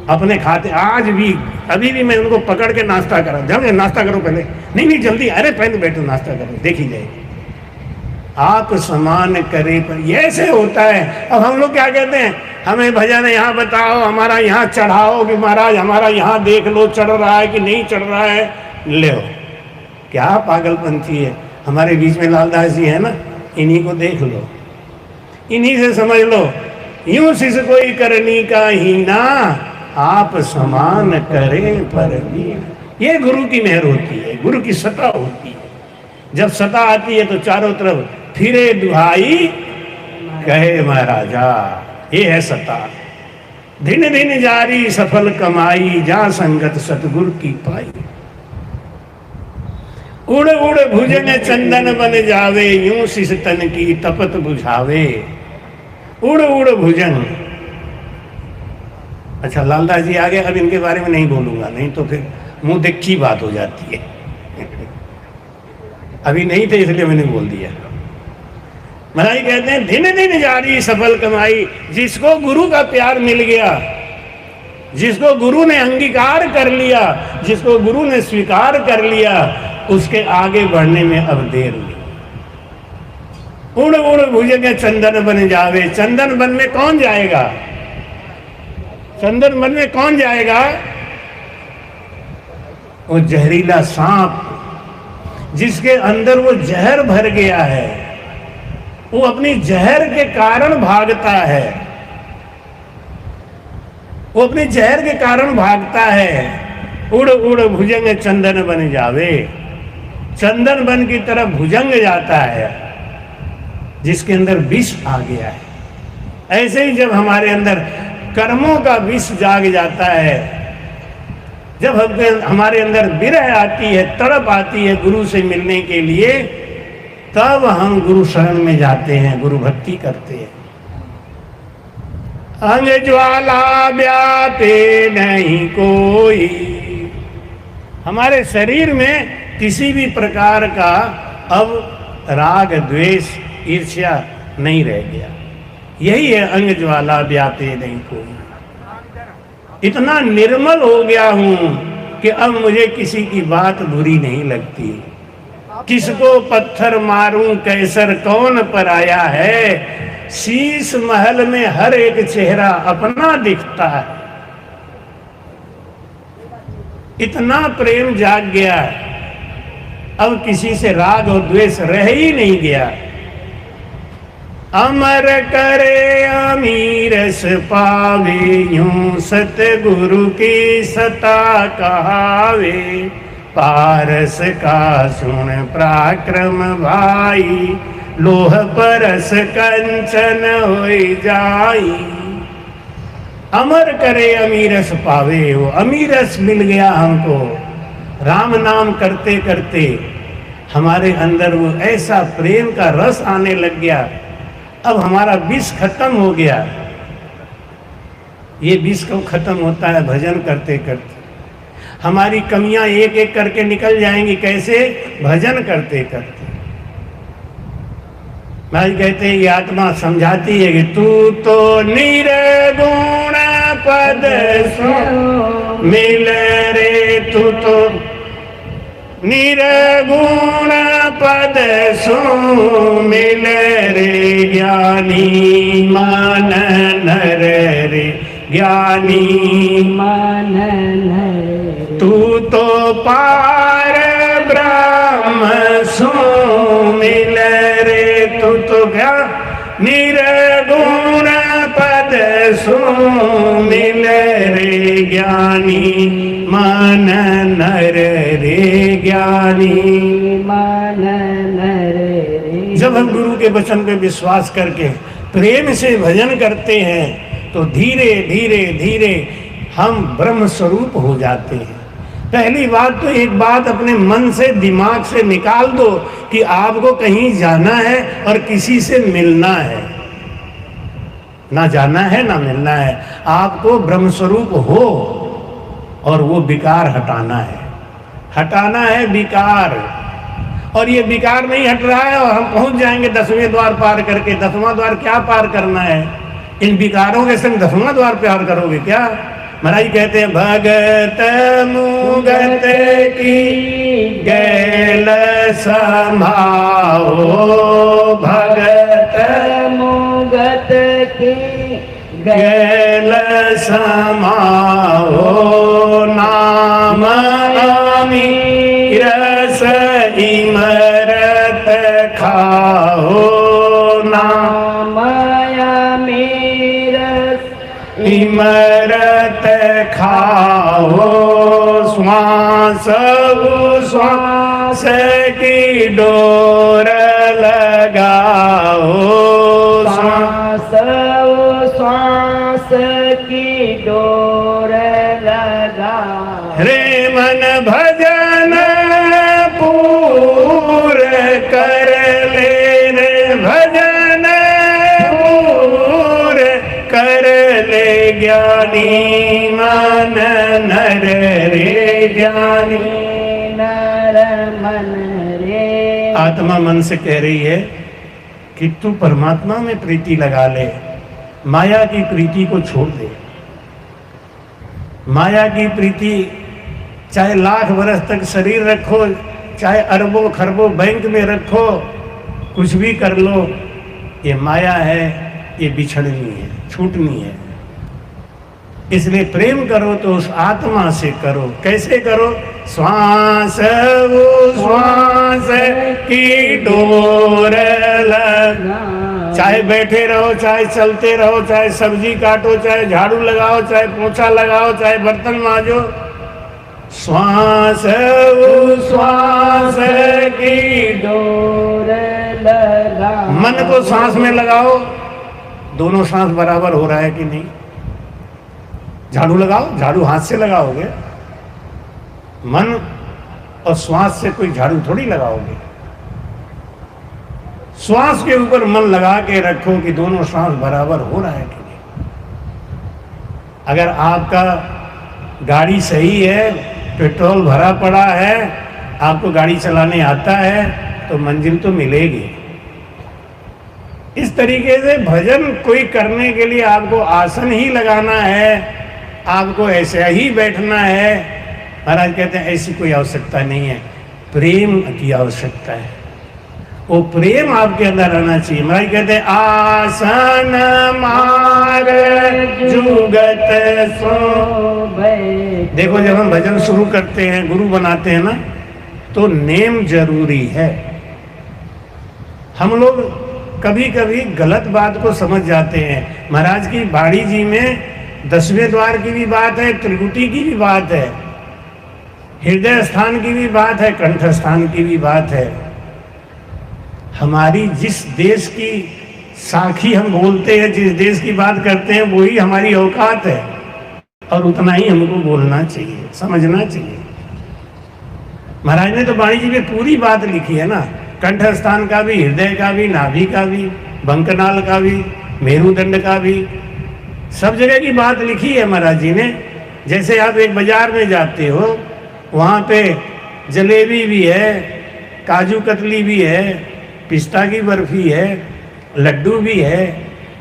अपने खाते। आज भी अभी भी मैं उनको पकड़ के नाश्ता करा, जब नाश्ता करो पहले, नहीं नहीं जल्दी, अरे पहले बैठो नाश्ता करो, देखी जाए। आप समान करे पर ऐसे होता है। अब हम लोग क्या कहते हैं, हमें भजन यहाँ बताओ, हमारा यहाँ चढ़ाओ, कि महाराज हमारा यहाँ देख लो चढ़ रहा है कि नहीं चढ़ रहा है। ले क्या पागलपंथी है। हमारे बीच में लालदास जी है ना, इन्हीं को देख लो, इन्हीं से समझ लो। यूं शिष्य कोई करनी का हीना, आप समान करे परवीन। ये गुरु की मेहर होती है, गुरु की सत्ता होती है। जब सत्ता आती है तो चारों तरफ फिरे दुहाई कहे महाराजा, ये है सत्ता। दिन दिन जारी सफल कमाई, जा संगत सतगुरु की पाई। उड़ उड़ भुजंग चंदन बन जावे, यूं शिष तन की तपत बुझावे। उड़ उड़ भुजंग। अच्छा लालदास जी आ गए, अब इनके बारे में नहीं बोलूंगा, नहीं तो फिर मुंह देखी बात हो जाती है। अभी नहीं थे इसलिए मैंने बोल दिया। महाराज कहते हैं दिन दिन जारी सफल कमाई। जिसको गुरु का प्यार मिल गया, जिसको गुरु ने अंगीकार कर लिया, जिसको गुरु ने स्वीकार कर लिया, उसके आगे बढ़ने में अब देर नहीं। उड़ उड़ भुजंग चंदन बन जावे। चंदन बन में कौन जाएगा? चंदन बन में कौन जाएगा? वो जहरीला सांप, जिसके अंदर वो जहर भर गया है, वो अपनी जहर के कारण भागता है, वो अपने जहर के कारण भागता है। उड़ उड़ भुजंग चंदन बन जावे। चंदन बन की तरफ भुजंग जाता है, जिसके अंदर विष आ गया है। ऐसे ही जब हमारे अंदर कर्मों का विष जाग जाता है, जब हमारे अंदर विरह आती है, तड़प आती है गुरु से मिलने के लिए, तब हम गुरु शरण में जाते हैं, गुरु भक्ति करते हैं। अंग ज्वाला व्यापे नहीं कोई। हमारे शरीर में किसी भी प्रकार का अब राग द्वेष ईर्ष्या नहीं रह गया। यही है अंग ज्वाला व्यापे नहीं कोई। इतना निर्मल हो गया हूं कि अब मुझे किसी की बात बुरी नहीं लगती। किसको पत्थर मारूं कैसर कौन पर आया है, शीश महल में हर एक चेहरा अपना दिखता है। इतना प्रेम जाग गया, अब किसी से राग और द्वेष रह ही नहीं गया। अमर करे अमीरस पावे, यूं सतगुरु की सता कहावे। पारस का सुन पराक्रम भाई, लोह परस कंचन होई जाई। अमर करे अमीरस पावे, वो अमीरस मिल गया हमको। राम नाम करते करते हमारे अंदर वो ऐसा प्रेम का रस आने लग गया। अब हमारा विष खत्म हो गया। ये विष कब खत्म होता है? भजन करते करते। हमारी कमियां एक एक करके निकल जाएंगी। कैसे? भजन करते करते। महाराज कहते हैं, ये आत्मा समझाती है कि तू तो निर्गुण पद सो मिल रे, तू तो निर्गुण पद सो मिल रे। ज्ञानी मान नर रे, ज्ञानी मान नर। तू तो पार ब्रह्म सो मिल रे, तू तो क्या निर्गुण पद सो मिल रे। ज्ञानी मन नर रे ज्ञानी। मन नर रे। जब हम गुरु के वचन पे विश्वास करके प्रेम से भजन करते हैं तो धीरे धीरे धीरे हम ब्रह्म स्वरूप हो जाते हैं। पहली बात तो एक बात अपने मन से दिमाग से निकाल दो कि आपको कहीं जाना है और किसी से मिलना है। ना जाना है ना मिलना है, आपको ब्रह्म स्वरूप हो और वो विकार हटाना है। हटाना है विकार, और ये विकार नहीं हट रहा है और हम पहुंच जाएंगे 10वें द्वार पार करके। 10वां द्वार क्या पार करना है? इन विकारों के संग 10वां द्वार पार करोगे क्या? महाराज कहते हैं भगत मुगत की गैल संभाओ, भगत मुगत की गैल समाओ, नाम अमीरस इमरत खाओ, नाम अमीरस इमरत खाओ, श्वास श्वास की डोर लगाओ, श्वास श्वास की डोर लगा। रे मन भजन पूर कर ले, रे भजन पूर कर ले ज्ञानी, मन नर रे ज्ञानी। नर मन रे। आत्मा मन से कह रही है कि तू परमात्मा में प्रीति लगा ले, माया की प्रीति को छोड़ दे। माया की प्रीति चाहे लाख वर्ष तक शरीर रखो, चाहे अरबों खरबों बैंक में रखो, कुछ भी कर लो, ये माया है, ये बिछड़नी है, छूटनी है। इसलिए प्रेम करो तो उस आत्मा से करो। कैसे करो? श्वास वो श्वास की डोर लगा। चाहे बैठे रहो, चाहे चलते रहो, चाहे सब्जी काटो, चाहे झाड़ू लगाओ, चाहे पोछा लगाओ, चाहे बर्तन मांजो, श्वास वो श्वास की डोर लगा। मन को सांस में लगाओ, दोनों सांस बराबर हो रहा है कि नहीं? झाड़ू लगाओ, झाड़ू हाथ से लगाओगे, मन और श्वास से कोई झाड़ू थोड़ी लगाओगे। श्वास के ऊपर मन लगा के रखो कि दोनों सांस बराबर हो रहा है कि नहीं। अगर आपका गाड़ी सही है, पेट्रोल भरा पड़ा है, आपको गाड़ी चलाने आता है, तो मंजिल तो मिलेगी। इस तरीके से भजन कोई करने के लिए आपको आसन ही लगाना है, आपको ऐसे ही बैठना है। महाराज कहते हैं ऐसी कोई आवश्यकता नहीं है, प्रेम की आवश्यकता है। वो प्रेम आपके अंदर आना चाहिए। महाराज कहते हैं आसन मार जुगत सो। देखो जब हम भजन शुरू करते हैं, गुरु बनाते हैं ना, तो नेम जरूरी है। हम लोग कभी कभी गलत बात को समझ जाते हैं। महाराज की बाड़ी जी में 10वें द्वार की भी बात है, त्रिकुटी की भी बात है, हृदय स्थान की भी बात है, कंठ स्थान की भी बात है। हमारी जिस देश की साखी हम बोलते हैं, जिस देश की बात करते हैं, वही हमारी औकात है, और उतना ही हमको बोलना चाहिए, समझना चाहिए। महाराज ने तो बाणी जी में पूरी बात लिखी है ना, कंठ स्थान का भी, हृदय का भी, नाभि का भी, बंकनाल का भी, मेरुदंड का भी, सब जगह की बात लिखी है महाराज जी ने। जैसे आप एक बाजार में जाते हो, वहाँ पे जलेबी भी है, काजू कतली भी है, पिस्ता की बर्फी है, लड्डू भी है,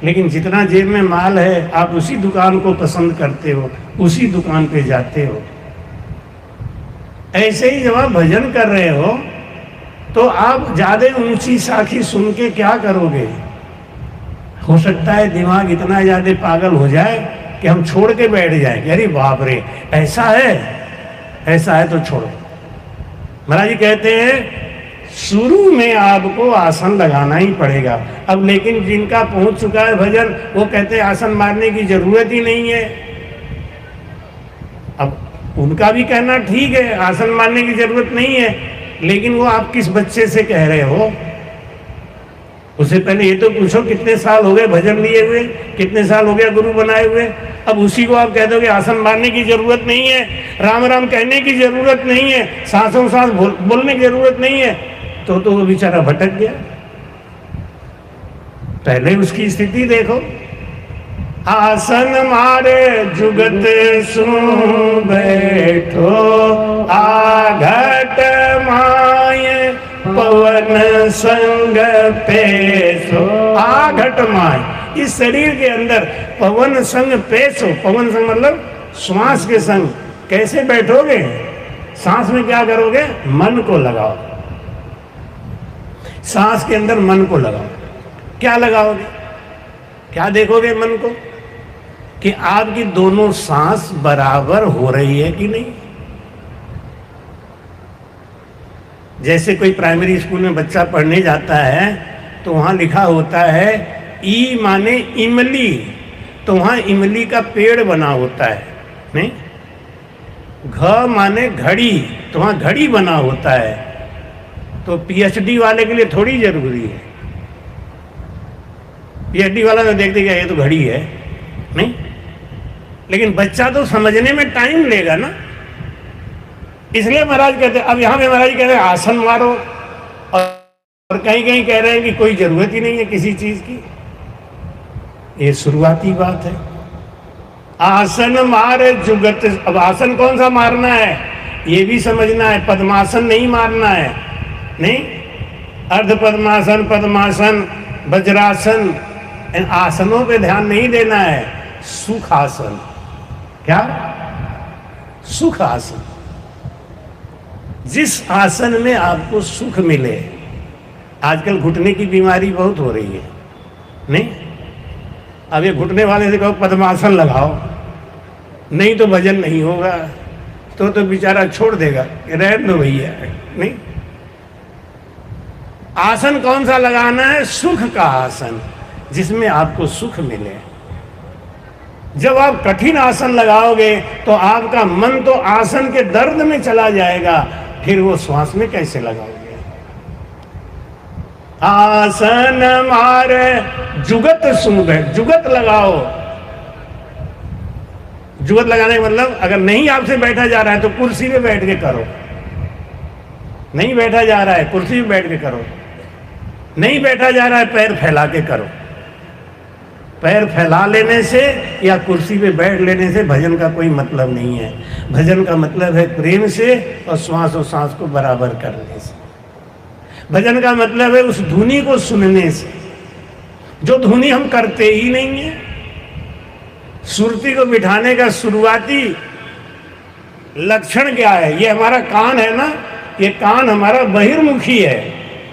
लेकिन जितना जेब में माल है आप उसी दुकान को पसंद करते हो, उसी दुकान पे जाते हो। ऐसे ही जब आप भजन कर रहे हो तो आप ज्यादा ऊंची साखी सुन के क्या करोगे? हो सकता है दिमाग इतना ज्यादा पागल हो जाए कि हम छोड़ के बैठ जाए कि अरे बाप रे ऐसा है, ऐसा है तो छोड़ो। महाराज जी कहते हैं शुरू में आपको आसन लगाना ही पड़ेगा। अब लेकिन जिनका पहुंच चुका है भजन, वो कहते हैं आसन मारने की जरूरत ही नहीं है। अब उनका भी कहना ठीक है, आसन मानने की जरूरत नहीं है, लेकिन वो आप किस बच्चे से कह रहे हो? उससे पहले ये तो पूछो कितने साल हो गए भजन लिए हुए, कितने साल हो गया गुरु बनाए हुए। अब उसी को आप कह दोगे आसन मारने की जरूरत नहीं है, राम राम कहने की जरूरत नहीं है, सांसों सांस बोलने की जरूरत नहीं है, तो वो बेचारा भटक गया। पहले उसकी स्थिति देखो। आसन मारे जुगत सु बैठो, आघट माय पवन संग पेशो। आघट माय, इस शरीर के अंदर पवन संग पेशो। पवन संग मतलब श्वास के संग। कैसे बैठोगे? सांस में क्या करोगे? मन को लगाओ, सांस के अंदर मन को लगाओ। क्या लगाओगे? क्या देखोगे मन को? कि आपकी दोनों सांस बराबर हो रही है कि नहीं। जैसे कोई प्राइमरी स्कूल में बच्चा पढ़ने जाता है तो वहां लिखा होता है ई माने इमली, तो वहां इमली का पेड़ बना होता है, नहीं? घ माने घड़ी, तो वहां घड़ी बना होता है। तो पीएचडी वाले के लिए थोड़ी जरूरी है। पीएचडी वाला तो देख देगा ये तो घड़ी है, नहीं? लेकिन बच्चा तो समझने में टाइम लेगा ना, इसलिए महाराज कहते हैं। अब यहाँ पे महाराज कह रहे हैं आसन मारो, और कहीं कहीं कह रहे हैं कि कोई जरूरत ही नहीं है किसी चीज की। ये शुरुआती बात है। आसन मारे जुगत। अब आसन कौन सा मारना है ये भी समझना है। पद्मासन नहीं मारना है, नहीं? अर्ध पद्मासन, पद्मासन, वज्रासन, इन आसनों पे ध्यान नहीं देना है। सुख आसन। क्या? सुख आसन। जिस आसन में आपको सुख मिले। आजकल घुटने की बीमारी बहुत हो रही है, नहीं? अब ये घुटने वाले से कहो पद्मासन लगाओ, नहीं तो भजन नहीं होगा, तो बेचारा छोड़ देगा, रहने दो भैया, नहीं? आसन कौन सा लगाना है? सुख का आसन, जिसमें आपको सुख मिले। जब आप कठिन आसन लगाओगे तो आपका मन तो आसन के दर्द में चला जाएगा, फिर वो श्वास में कैसे लगाओगे? आसन मारे जुगत सुन। जुगत लगाओ। जुगत लगाने का मतलब अगर नहीं आपसे बैठा जा रहा है तो कुर्सी पे बैठ के करो। नहीं बैठा जा रहा है कुर्सी पे बैठ के करो। नहीं बैठा जा रहा है पैर फैला के करो। पैर फैला लेने से या कुर्सी पे बैठ लेने से भजन का कोई मतलब नहीं है। भजन का मतलब है प्रेम से और श्वास और सांस को बराबर करने से। भजन का मतलब है उस धुनी को सुनने से, जो धुनी हम करते ही नहीं है। सुरती को बिठाने का शुरुआती लक्षण क्या है? ये हमारा कान है ना, ये कान हमारा बहिर्मुखी है,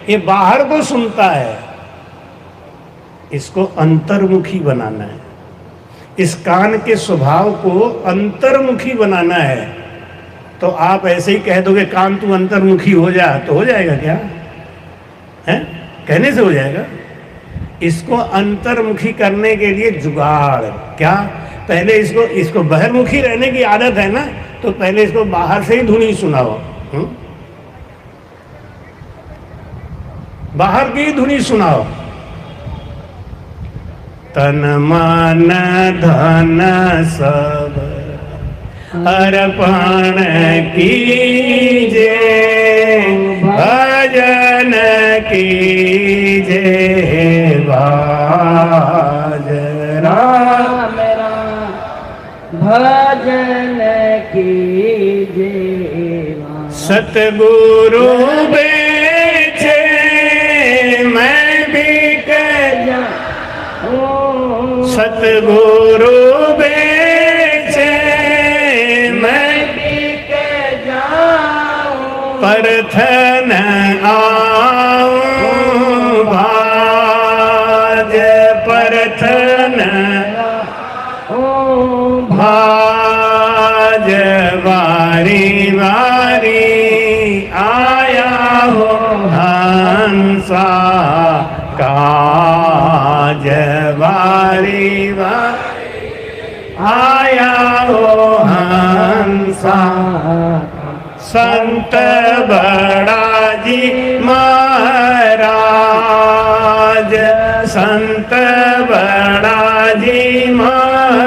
ये बाहर को सुनता है। इसको अंतर्मुखी बनाना है। इस कान के स्वभाव को अंतर्मुखी बनाना है। तो आप ऐसे ही कह दोगे कान तू अंतर्मुखी हो जा, तो हो जाएगा क्या? है? कहने से हो जाएगा? इसको अंतर्मुखी करने के लिए जुगाड़ क्या? पहले इसको बहिर्मुखी रहने की आदत है ना, तो पहले इसको बाहर से ही धुनी सुनाओ। बाहर की धुनी सुनाओ। तन मन धन सब अर्पण कीजे, भजन कीजे बाज राम राम, भजन कीजे सतगुरु बेचे मैं बिक जाऊं। सतगुरु बेचे मैं बिक जाऊं। परथन आऊं भाज, परथन भाज बारी बारी आया हो हंसा काज बारी बारी आया हो हंसा, संत बड़ा जी महाराज, संत बड़ा जी महाराज,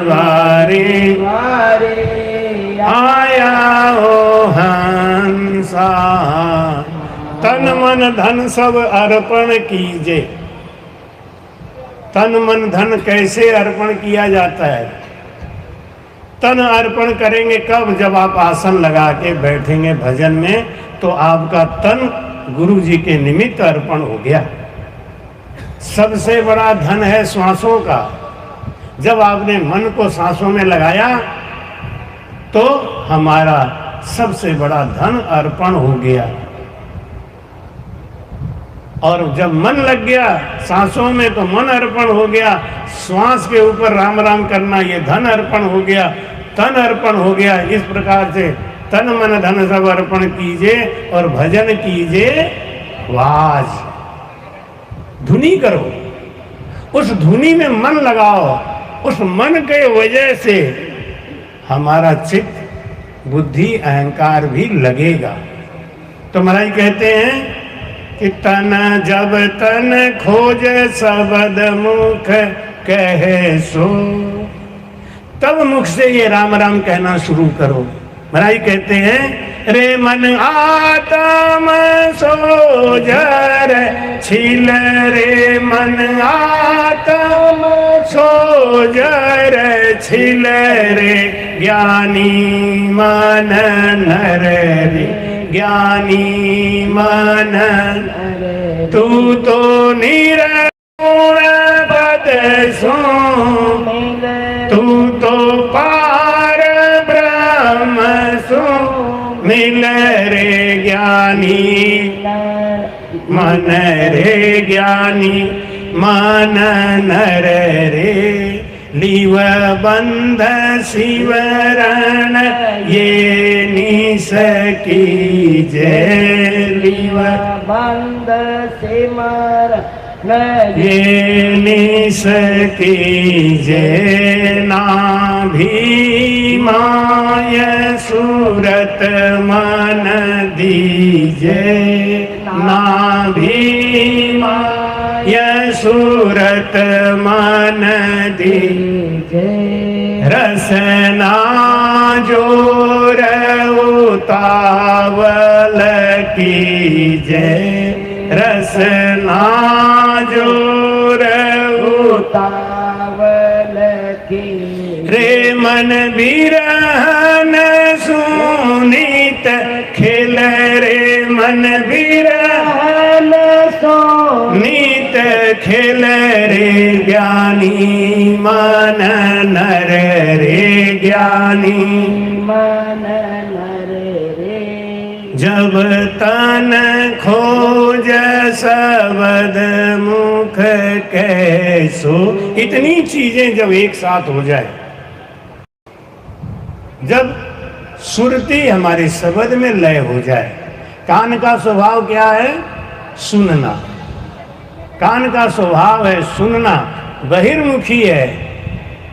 बारे आया हो हंसा। तन मन धन सब अर्पण कीजे। तन मन धन कैसे अर्पण किया जाता है? तन अर्पण करेंगे कब? जब आप आसन लगा के बैठेंगे भजन में, तो आपका तन गुरु जी के निमित्त अर्पण हो गया। सबसे बड़ा धन है श्वासों का। जब आपने मन को सांसों में लगाया तो हमारा सबसे बड़ा धन अर्पण हो गया। और जब मन लग गया सांसों में तो मन अर्पण हो गया। श्वास के ऊपर राम राम करना, ये धन अर्पण हो गया, तन अर्पण हो गया। इस प्रकार से तन मन धन सब अर्पण कीजिए और भजन कीजिए वाज। धुनी करो, उस धुनी में मन लगाओ। उस मन के वजह से हमारा चित्त बुद्धि अहंकार भी लगेगा। तो महाराज कहते हैं कि तन जब तन खोज शब्द मुख कहे सो, तब मुख से ये राम राम कहना शुरू करो। महाराज कहते हैं रे मन आत्म सोजर छिल, रे मन आत्म सोजर छिल, रे ज्ञानी मन नर रे ज्ञानी मन। तू तो निरगुण पद सो, तू तो पार ब्रह्म सो मिल, रे ज्ञानी मन रे ज्ञानी मन नर रे। लीव बंध शिवरण ये निसकी जय, लीव बंद सिमर ये निसकी जय। नाभि माय सूरत मन दीजे, नाभि माय सूरत मन दीजे। रसना जोर उतावल कीजे, रसना जोर उतावल की। रे मन बिरहन सुनीत खिल, रे मन बिरहन सुनीत खिल, रे ज्ञानी मन नर रे ज्ञानी मन नर रे। जब तन खोज शब्द मुख कैसो। इतनी चीजें जब एक साथ हो जाए, जब सुरती हमारे शब्द में लय हो जाए। कान का स्वभाव क्या है? सुनना। कान का स्वभाव है सुनना, बहिर्मुखी है।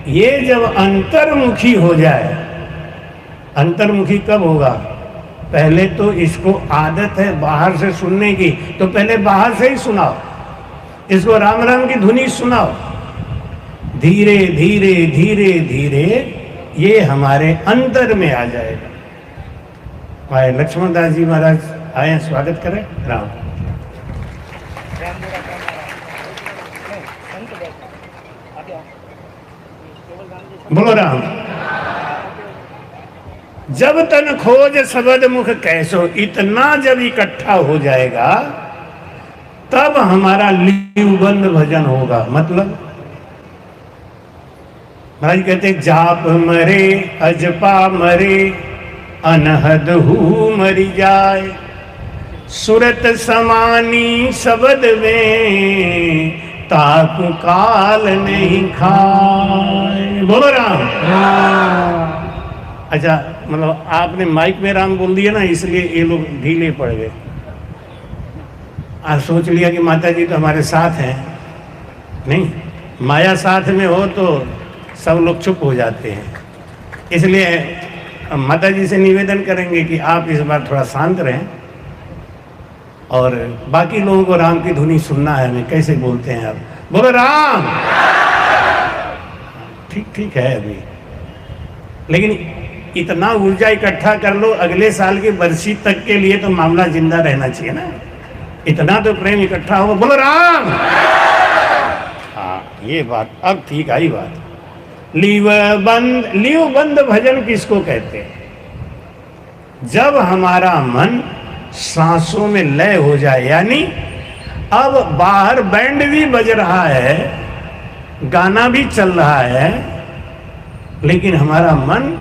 ये जब अंतर्मुखी हो जाए, अंतर्मुखी कब होगा? पहले तो इसको आदत है बाहर से सुनने की, तो पहले बाहर से ही सुनाओ। इसको राम राम की धुनी सुनाओ। धीरे धीरे धीरे धीरे ये हमारे अंदर में आ जाएगा। भाई लक्ष्मण दास जी महाराज आए, स्वागत करें। राम बोलो राम। जब तन खोज शब्द मुख कैसो, इतना जब इकट्ठा हो जाएगा तब हमारा लीवबंद भजन होगा। मतलब महाराज कहते जाप मरे अजपा मरे, अनहद हु मरी जाए। सुरत समानी शब्द में, ताकु काल नहीं खाए। बोलो राम। अच्छा, मतलब आपने माइक में राम बोल दिया ना, इसलिए ये लोग ढीले पड़ गए। आज सोच लिया कि माता जी तो हमारे साथ हैं। नहीं, माया साथ में हो तो सब लोग चुप हो जाते हैं। इसलिए माता जी से निवेदन करेंगे कि आप इस बार थोड़ा शांत रहें, और बाकी लोगों को राम की धुनी सुनना है। हमें कैसे बोलते हैं आप, बोलो राम। ठीक ठीक है अभी, लेकिन इतना ऊर्जा इकट्ठा कर लो अगले साल की बरसी तक के लिए, तो मामला जिंदा रहना चाहिए ना। इतना तो प्रेम इकट्ठा हो, बोलो राम। हाँ ये बात अब ठीक आई बात। लीव बंद भजन किसको कहते हैं? जब हमारा मन सांसों में लय हो जाए, यानी अब बाहर बैंड भी बज रहा है, गाना भी चल रहा है, लेकिन हमारा मन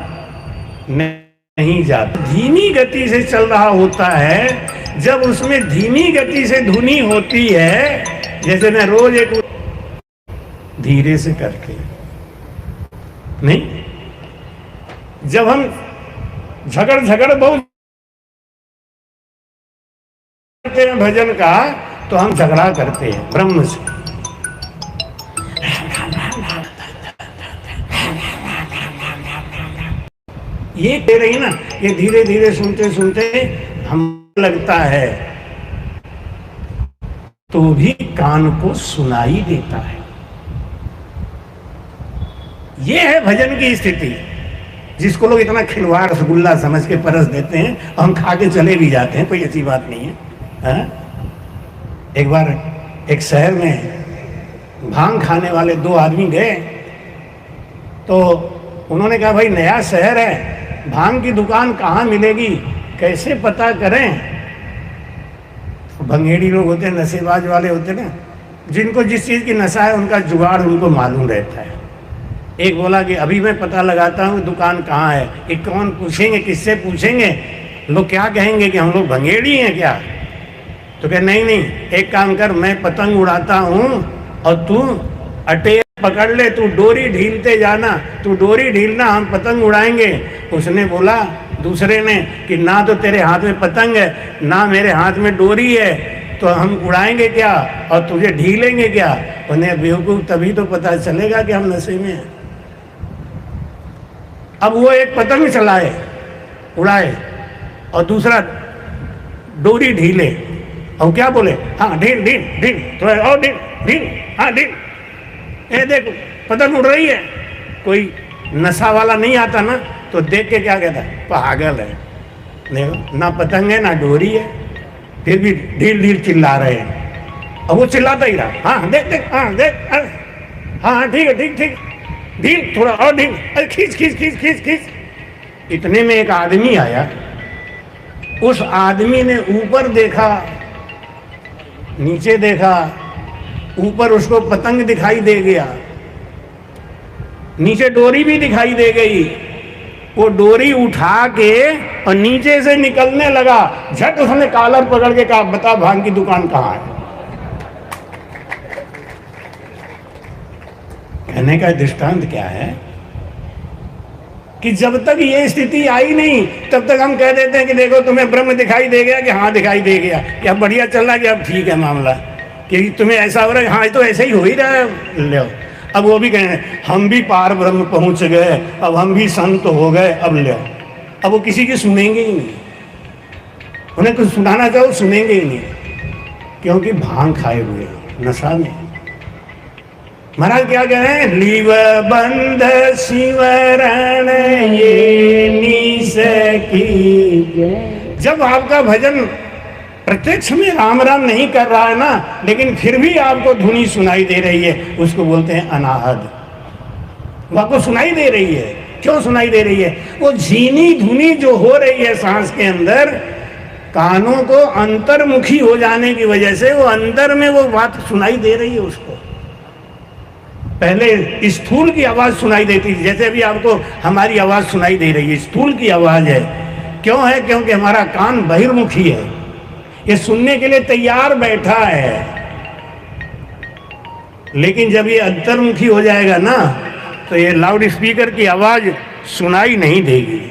नहीं जाता, धीमी गति से चल रहा होता है। जब उसमें धीमी गति से धुनी होती है, जैसे मैं रोज एक धीरे से करके नहीं, जब हम झगड़ बहुत करते हैं भजन का, तो हम झगड़ा करते हैं ब्रह्म से। ये कह रही ना, ये धीरे धीरे सुनते सुनते हम लगता है तो भी कान को सुनाई देता है। ये है भजन की स्थिति, जिसको लोग इतना खिलवाड़ रसगुल्ला समझ के परस देते हैं, और हम खा के चले भी जाते हैं, कोई ऐसी बात नहीं है। एक बार एक शहर में भांग खाने वाले दो आदमी गए, तो उन्होंने कहा भाई नया शहर है, भांग की दुकान कहाँ मिलेगी, कैसे पता करें? भंगेड़ी लोग होते हैं, नशेबाज वाले होते हैं ना, जिनको जिस चीज़ की नशा है उनका जुगाड़ उनको मालूम रहता है। एक बोला कि अभी मैं पता लगाता हूँ दुकान कहाँ है। कि कौन पूछेंगे, किससे पूछेंगे, लोग क्या कहेंगे कि हम लोग भंगेड़ी हैं क्या? तो कहे नहीं नहीं, एक काम कर, मैं पतंग उड़ाता हूँ और तू अटे पकड़ ले, तू डोरी ढीलते जाना, तू डोरी ढीलना, हम पतंग उड़ाएंगे। उसने बोला दूसरे ने कि ना तो तेरे हाथ में पतंग है, ना मेरे हाथ में डोरी है, तो हम उड़ाएंगे क्या और तुझे ढीलेंगे क्या? उन्हें बेवकूफ़, तभी तो पता चलेगा कि हम नशे में हैं। अब वो एक पतंग चलाए उड़ाए और दूसरा डोरी ढीले, और क्या बोले, हाँ ढील ढील ढील, थोड़ा और ढील ढील, हाँ ढील। ये देखो पतंग उड़ रही है। कोई नशा वाला नहीं आता ना, तो देख के क्या कहता है, पागल है, देखो ना पतंग है ना डोरी है, फिर भी ढील ढील चिल्ला रहे हैं। और वो चिल्लाता ही रहा, हाँ देख देख, हाँ देख, हाँ ठीक है, ठीक ठीक, ढील थोड़ा और ढील, अरे खींच खींच खींच खींच खींच। इतने में एक आदमी आया, उस आदमी ने ऊपर देखा, नीचे देखा, ऊपर उसको पतंग दिखाई दे गया, नीचे डोरी भी दिखाई दे गई। वो डोरी उठा के और नीचे से निकलने लगा, झट उसने कॉलर पकड़ के कहा, बता भांग की दुकान कहाँ है? कहने का दृष्टांत क्या है कि जब तक ये स्थिति आई नहीं, तब तक हम कह देते हैं कि देखो तुम्हें ब्रह्म दिखाई दे गया, कि हाँ दिखाई दे गया, कि अब बढ़िया चल रहा है, कि अब ठीक है मामला, कि तुम्हें ऐसा हो रहा है, हाँ तो ऐसे ही हो ही रहा है, लो। अब वो भी कहें हम भी पार ब्रह्म पहुंच गए, अब हम भी संत हो गए, अब लो। अब वो किसी की सुनेंगे ही नहीं, उन्हें कुछ सुनाना चाहो सुनेंगे ही नहीं, क्योंकि भांग खाए हुए नशा में। महाराज क्या कह रहे हैं, लीव बंध शिवरण ये नीस की। जब आपका भजन प्रत्यक्ष में राम राम नहीं कर रहा है ना, लेकिन फिर भी आपको धुनी सुनाई दे रही है, उसको बोलते हैं अनाहद। वो आपको सुनाई दे रही है, क्यों सुनाई दे रही है? वो झीनी धुनी जो हो रही है सांस के अंदर, कानों को अंतर्मुखी हो जाने की वजह से वो अंदर में वो बात सुनाई दे रही है उसको। पहले स्थूल की आवाज सुनाई देती थी, जैसे अभी आपको हमारी आवाज सुनाई दे रही है, स्थूल की आवाज है। क्यों है? क्योंकि हमारा कान बहिर्मुखी है, ये सुनने के लिए तैयार बैठा है। लेकिन जब ये अंतर्मुखी हो जाएगा ना, तो ये लाउड स्पीकर की आवाज सुनाई नहीं देगी।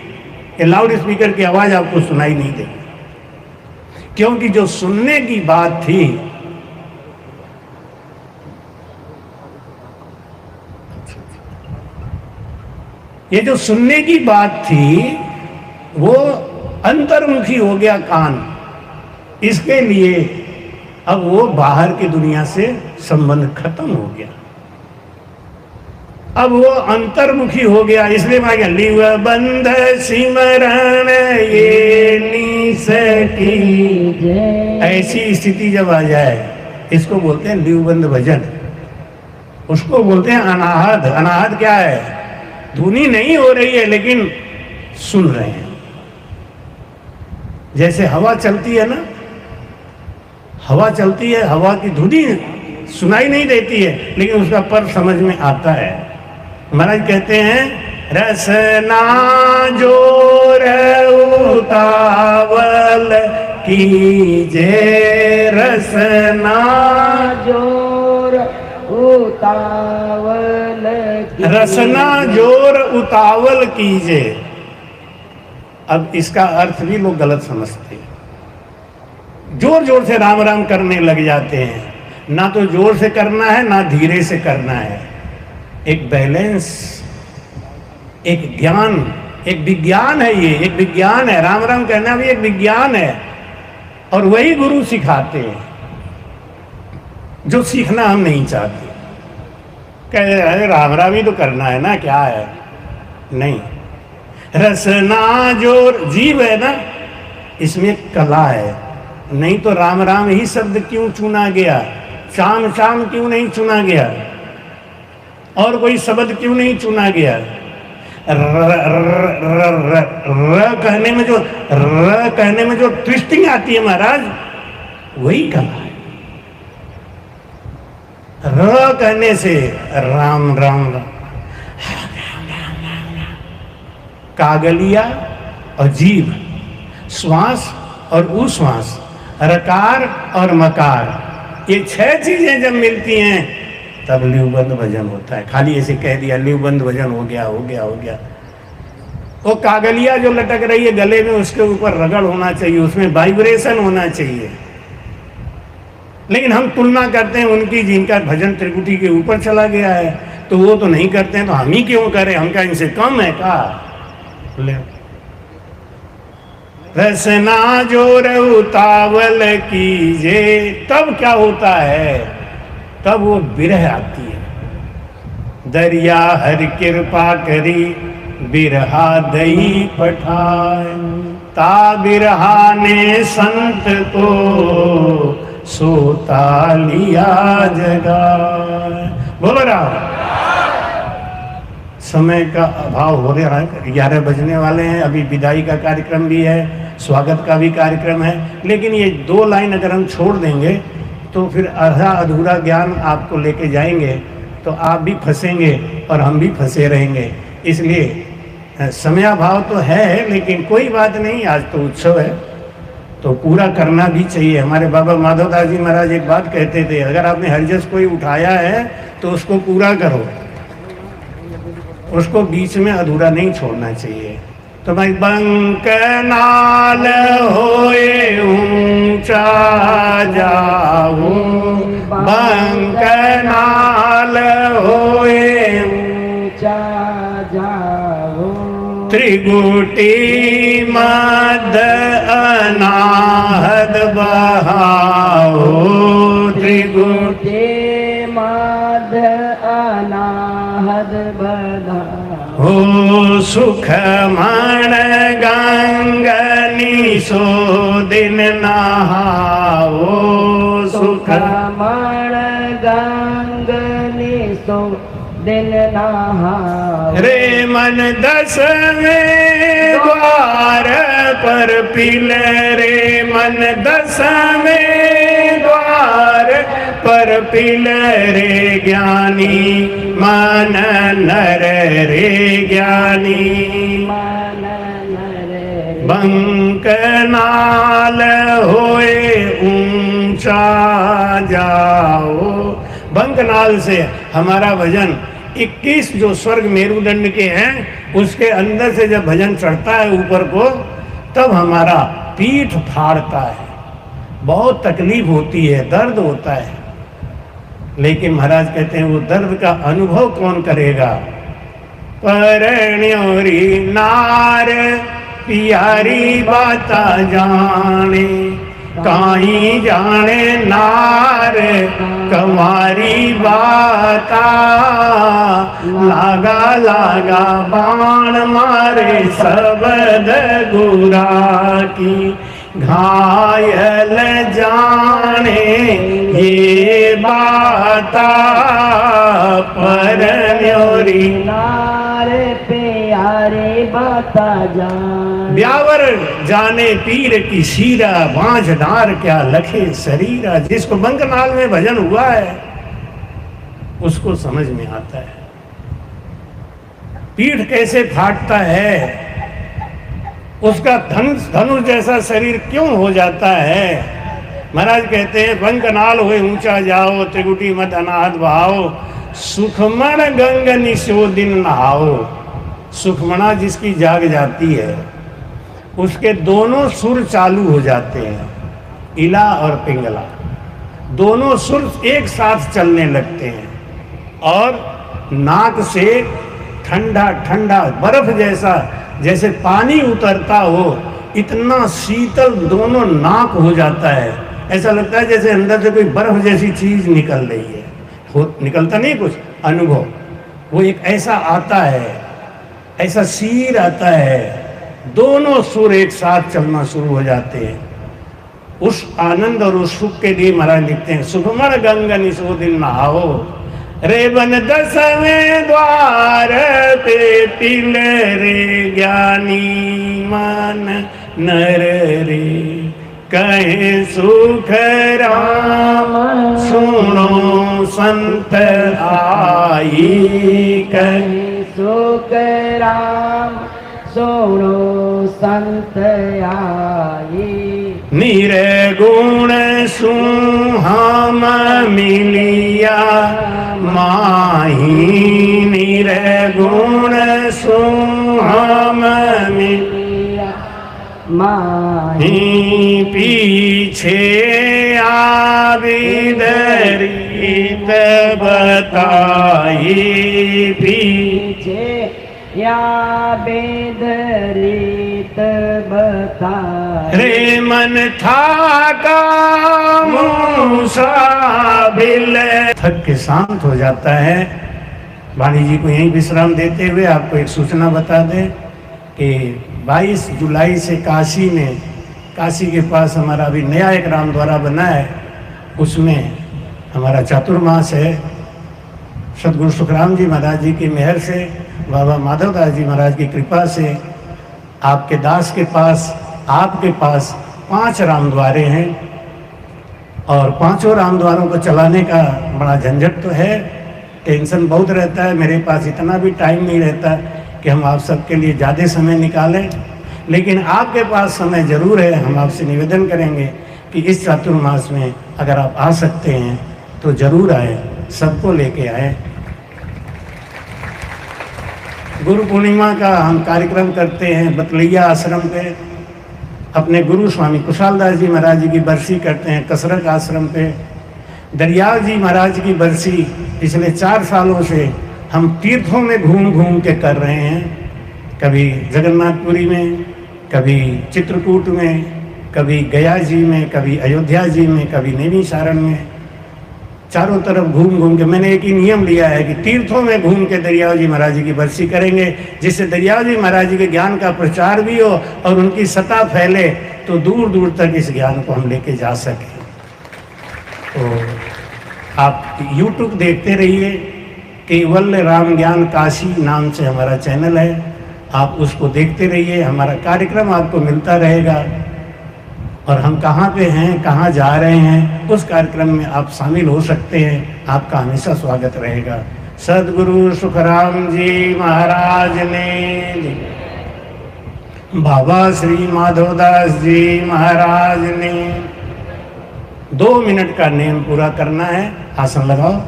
ये लाउड स्पीकर की आवाज आपको सुनाई नहीं देगी, क्योंकि जो सुनने की बात थी ये जो सुनने की बात थी वो अंतर्मुखी हो गया कान, इसके लिए अब वो बाहर की दुनिया से संबंध खत्म हो गया, अब वो अंतर्मुखी हो गया। इसलिए मैं क्या लिव बंध सिमरण ये निसकी, ऐसी स्थिति जब आ जाए इसको बोलते हैं लिवबंद भजन, उसको बोलते हैं अनाहत। अनाहत क्या है? धुनी नहीं हो रही है लेकिन सुन रहे हैं। जैसे हवा चलती है ना, हवा चलती है, हवा की धुनी सुनाई नहीं देती है लेकिन उसका पर समझ में आता है। महाराज कहते हैं रसना जोर उतावल कीजे, रसना जोर उतावल कीजे, रसना जोर उतावल कीजे। अब इसका अर्थ भी लोग गलत समझते हैं। जोर जोर से राम राम करने लग जाते हैं, ना तो जोर से करना है ना धीरे से करना है। एक बैलेंस, एक ज्ञान, एक विज्ञान है, ये एक विज्ञान है। राम राम कहना भी एक विज्ञान है और वही गुरु सिखाते हैं जो सीखना हम नहीं चाहते। कह रहे राम राम ही तो करना है ना, क्या है? नहीं, रसना जोर जीव है ना, इसमें कला है। नहीं तो राम राम ही शब्द क्यों चुना गया? शाम शाम क्यों नहीं चुना गया? और कोई शब्द क्यों नहीं चुना गया? कहने में जो ट्विस्टिंग आती है महाराज, वही कला है। र कहने से राम राम राम, कागलिया और जीव, श्वास और उश्वास, रकार और मकार, ये 6 चीजें जब मिलती हैं तब लिवबंद भजन होता है। खाली ऐसे कह दिया लिवबंद भजन हो गया हो गया हो गया। वो कागलिया जो लटक रही है गले में, उसके ऊपर रगड़ होना चाहिए, उसमें वाइब्रेशन होना चाहिए। लेकिन हम तुलना करते हैं उनकी जिनका भजन त्रिकुटी के ऊपर चला गया है, तो वो तो नहीं करते हैं तो हम ही क्यों करें? हम क्या इनसे कम है का? ले रसना जोर उतावल कीजे, तब क्या होता है? तब वो बिरह आती है। दरिया हर कृपा करी बिरहा दई पठाए, ता बिरहा ने संत को सोता लिया जगाए। बोलो राम। समय का अभाव हो रहा है, 11 बजने वाले हैं, अभी विदाई का कार्यक्रम भी है, स्वागत का भी कार्यक्रम है। लेकिन ये 2 लाइन अगर हम छोड़ देंगे तो फिर आधा अधूरा ज्ञान आपको लेके जाएंगे तो आप भी फंसेंगे और हम भी फंसे रहेंगे। इसलिए समयाभाव तो है लेकिन कोई बात नहीं, आज तो उत्सव है तो पूरा करना भी चाहिए। हमारे बाबा माधवदास जी महाराज एक बात कहते थे, अगर आपने हरजस कोई उठाया है तो उसको पूरा करो, उसको बीच में अधूरा नहीं छोड़ना चाहिए। तो भाई बंकनाल होए ऊंचा जाओ, बंकनाल होए ऊंचा जाओ, त्रिगुटी मद अनाहद बहाओ, त्रिगुटी मद अनाहद बहाओ, हो सुख मन गंगनी सो दिन नहाओ, सुख मन गंगनी सो दिन नहाओ। रे मन 10वें द्वार पर पिल, रे मन 10वें द्वार पर पिल, रे ज्ञानी मन नर, रे ज्ञानी मन नर, बंकनाल होए ऊंचा जाओ। बंकनाल से हमारा भजन 21 जो स्वर्ग मेरुदंड के हैं उसके अंदर से जब भजन चढ़ता है ऊपर को, तब हमारा पीठ फाड़ता है, बहुत तकलीफ होती है, दर्द होता है। लेकिन महाराज कहते हैं वो दर्द का अनुभव कौन करेगा? परण्योरी नार प्यारी बाता जाने, काई जाने नार कमारी बाता, लागा लागा बाण मारे सबद गुरा की, घायल जाने ये बाता, परण्योरी नार प्यारे बाता जान। ब्यावर जाने पीर की शीरा, बांझ नार क्या लखे शरीरा। जिसको बंकनाल में भजन हुआ है उसको समझ में आता है पीठ कैसे फाटता है, उसका धनुष जैसा शरीर क्यों हो जाता है। महाराज कहते हैं बंकनाल हुए ऊंचा जाओ, त्रिकुटी मत अनाहत बहाओ, सुखमण गंग निशो दिन नहाओ। सुखमणा जिसकी जाग जाती है उसके दोनों सुर चालू हो जाते हैं, इला और पिंगला दोनों सुर एक साथ चलने लगते हैं, और नाक से ठंडा ठंडा बर्फ जैसा, जैसे पानी उतरता हो इतना शीतल दोनों नाक हो जाता है। ऐसा लगता है जैसे अंदर से कोई बर्फ जैसी चीज निकल रही है। निकलता नहीं कुछ अनुभव, वो एक ऐसा आता है, ऐसा शीर आता है, दोनों सुर एक साथ चलना शुरू हो जाते हैं। उस आनंद और उस सुख के लिए महाराज लिखते हैं, सुखमण गंग निशो दिन नहाओ, रेवन 10वें द्वार पे तिल रे ज्ञानी मन नर रे, कहे सुख राम सुनो संत आई, कहे सुख राम सुनो संत आई, निर्गुण सुहाम मिलिया माही, निर्गुण सुहाम मिलिया माही, पीछे आविद रीत बताई, पीछे या वेद रीत बता, रे मन था का मूसा बिल, थक के शांत हो जाता है। वाणी जी को यहीं विश्राम देते हुए आपको एक सूचना बता दें कि 22 जुलाई से काशी में, काशी के पास हमारा अभी नया एक राम द्वारा बना है, उसमें हमारा चातुर्मास है। सदगुरु सुखराम जी महाराज जी की मेहर से, बाबा माधवदास जी महाराज की कृपा से आपके दास के पास, आपके पास 5 राम द्वारे हैं, और 5 राम द्वारों को चलाने का बड़ा झंझट तो है, टेंशन बहुत रहता है। मेरे पास इतना भी टाइम नहीं रहता कि हम आप सबके लिए ज़्यादा समय निकालें, लेकिन आपके पास समय जरूर है। हम आपसे निवेदन करेंगे कि इस चातुर्मास में अगर आप आ सकते हैं तो जरूर आए, सबको लेके आए। गुरु पूर्णिमा का हम कार्यक्रम करते हैं बतलैया आश्रम पे, अपने गुरु स्वामी कुशालदास जी महाराज जी की बरसी करते हैं कसरत आश्रम पे। दरियाव जी महाराज की बरसी पिछले 4 सालों से हम तीर्थों में घूम घूम के कर रहे हैं, कभी जगन्नाथपुरी में, कभी चित्रकूट में, कभी गया जी में, कभी अयोध्या जी में, कभी नैमिषारण्य में, चारों तरफ घूम घूम के मैंने एक ही नियम लिया है कि तीर्थों में घूम के दरियाव जी महाराज जी की बरसी करेंगे, जिससे दरियाव जी महाराज जी के ज्ञान का प्रचार भी हो और उनकी सत्ता फैले, तो दूर दूर तक इस ज्ञान को हम लेके जा सकें। तो आप YouTube देखते रहिए, केवल राम ज्ञान काशी नाम से हमारा चैनल है, आप उसको देखते रहिए, हमारा कार्यक्रम आपको मिलता रहेगा, और हम कहाँ पे हैं, कहाँ जा रहे हैं, उस कार्यक्रम में आप शामिल हो सकते हैं। आपका हमेशा स्वागत रहेगा। सदगुरु सुखराम जी महाराज ने, बाबा श्री माधवदास जी महाराज ने 2 मिनट का नियम पूरा करना है। आसन लगाओ।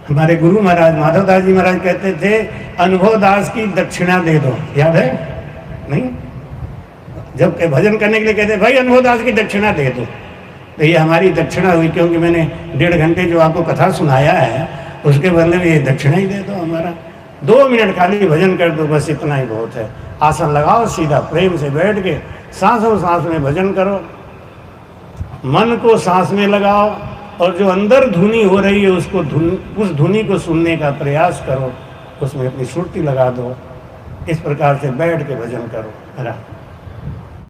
हमारे गुरु महाराज माधवदास जी महाराज कहते थे, अनुभव दास की दक्षिणा दे दो, याद है? नहीं, जब भजन करने के लिए कहते भाई अनुभव दास की दक्षिणा दे दो, तो ये हमारी दक्षिणा हुई, क्योंकि मैंने 1.5 घंटे जो आपको कथा सुनाया है उसके बदले में ये दक्षिणा ही दे दो हमारा। 2 मिनट खाली भजन कर दो, बस इतना ही बहुत है। आसन लगाओ, सीधा प्रेम से बैठ के सांसों सांस में भजन करो, मन को सांस में लगाओ, और जो अंदर धुनी हो रही है उसको उस धुनी को सुनने का प्रयास करो, उसमें अपनी सुरती लगा दो। इस प्रकार से बैठ के भजन करो।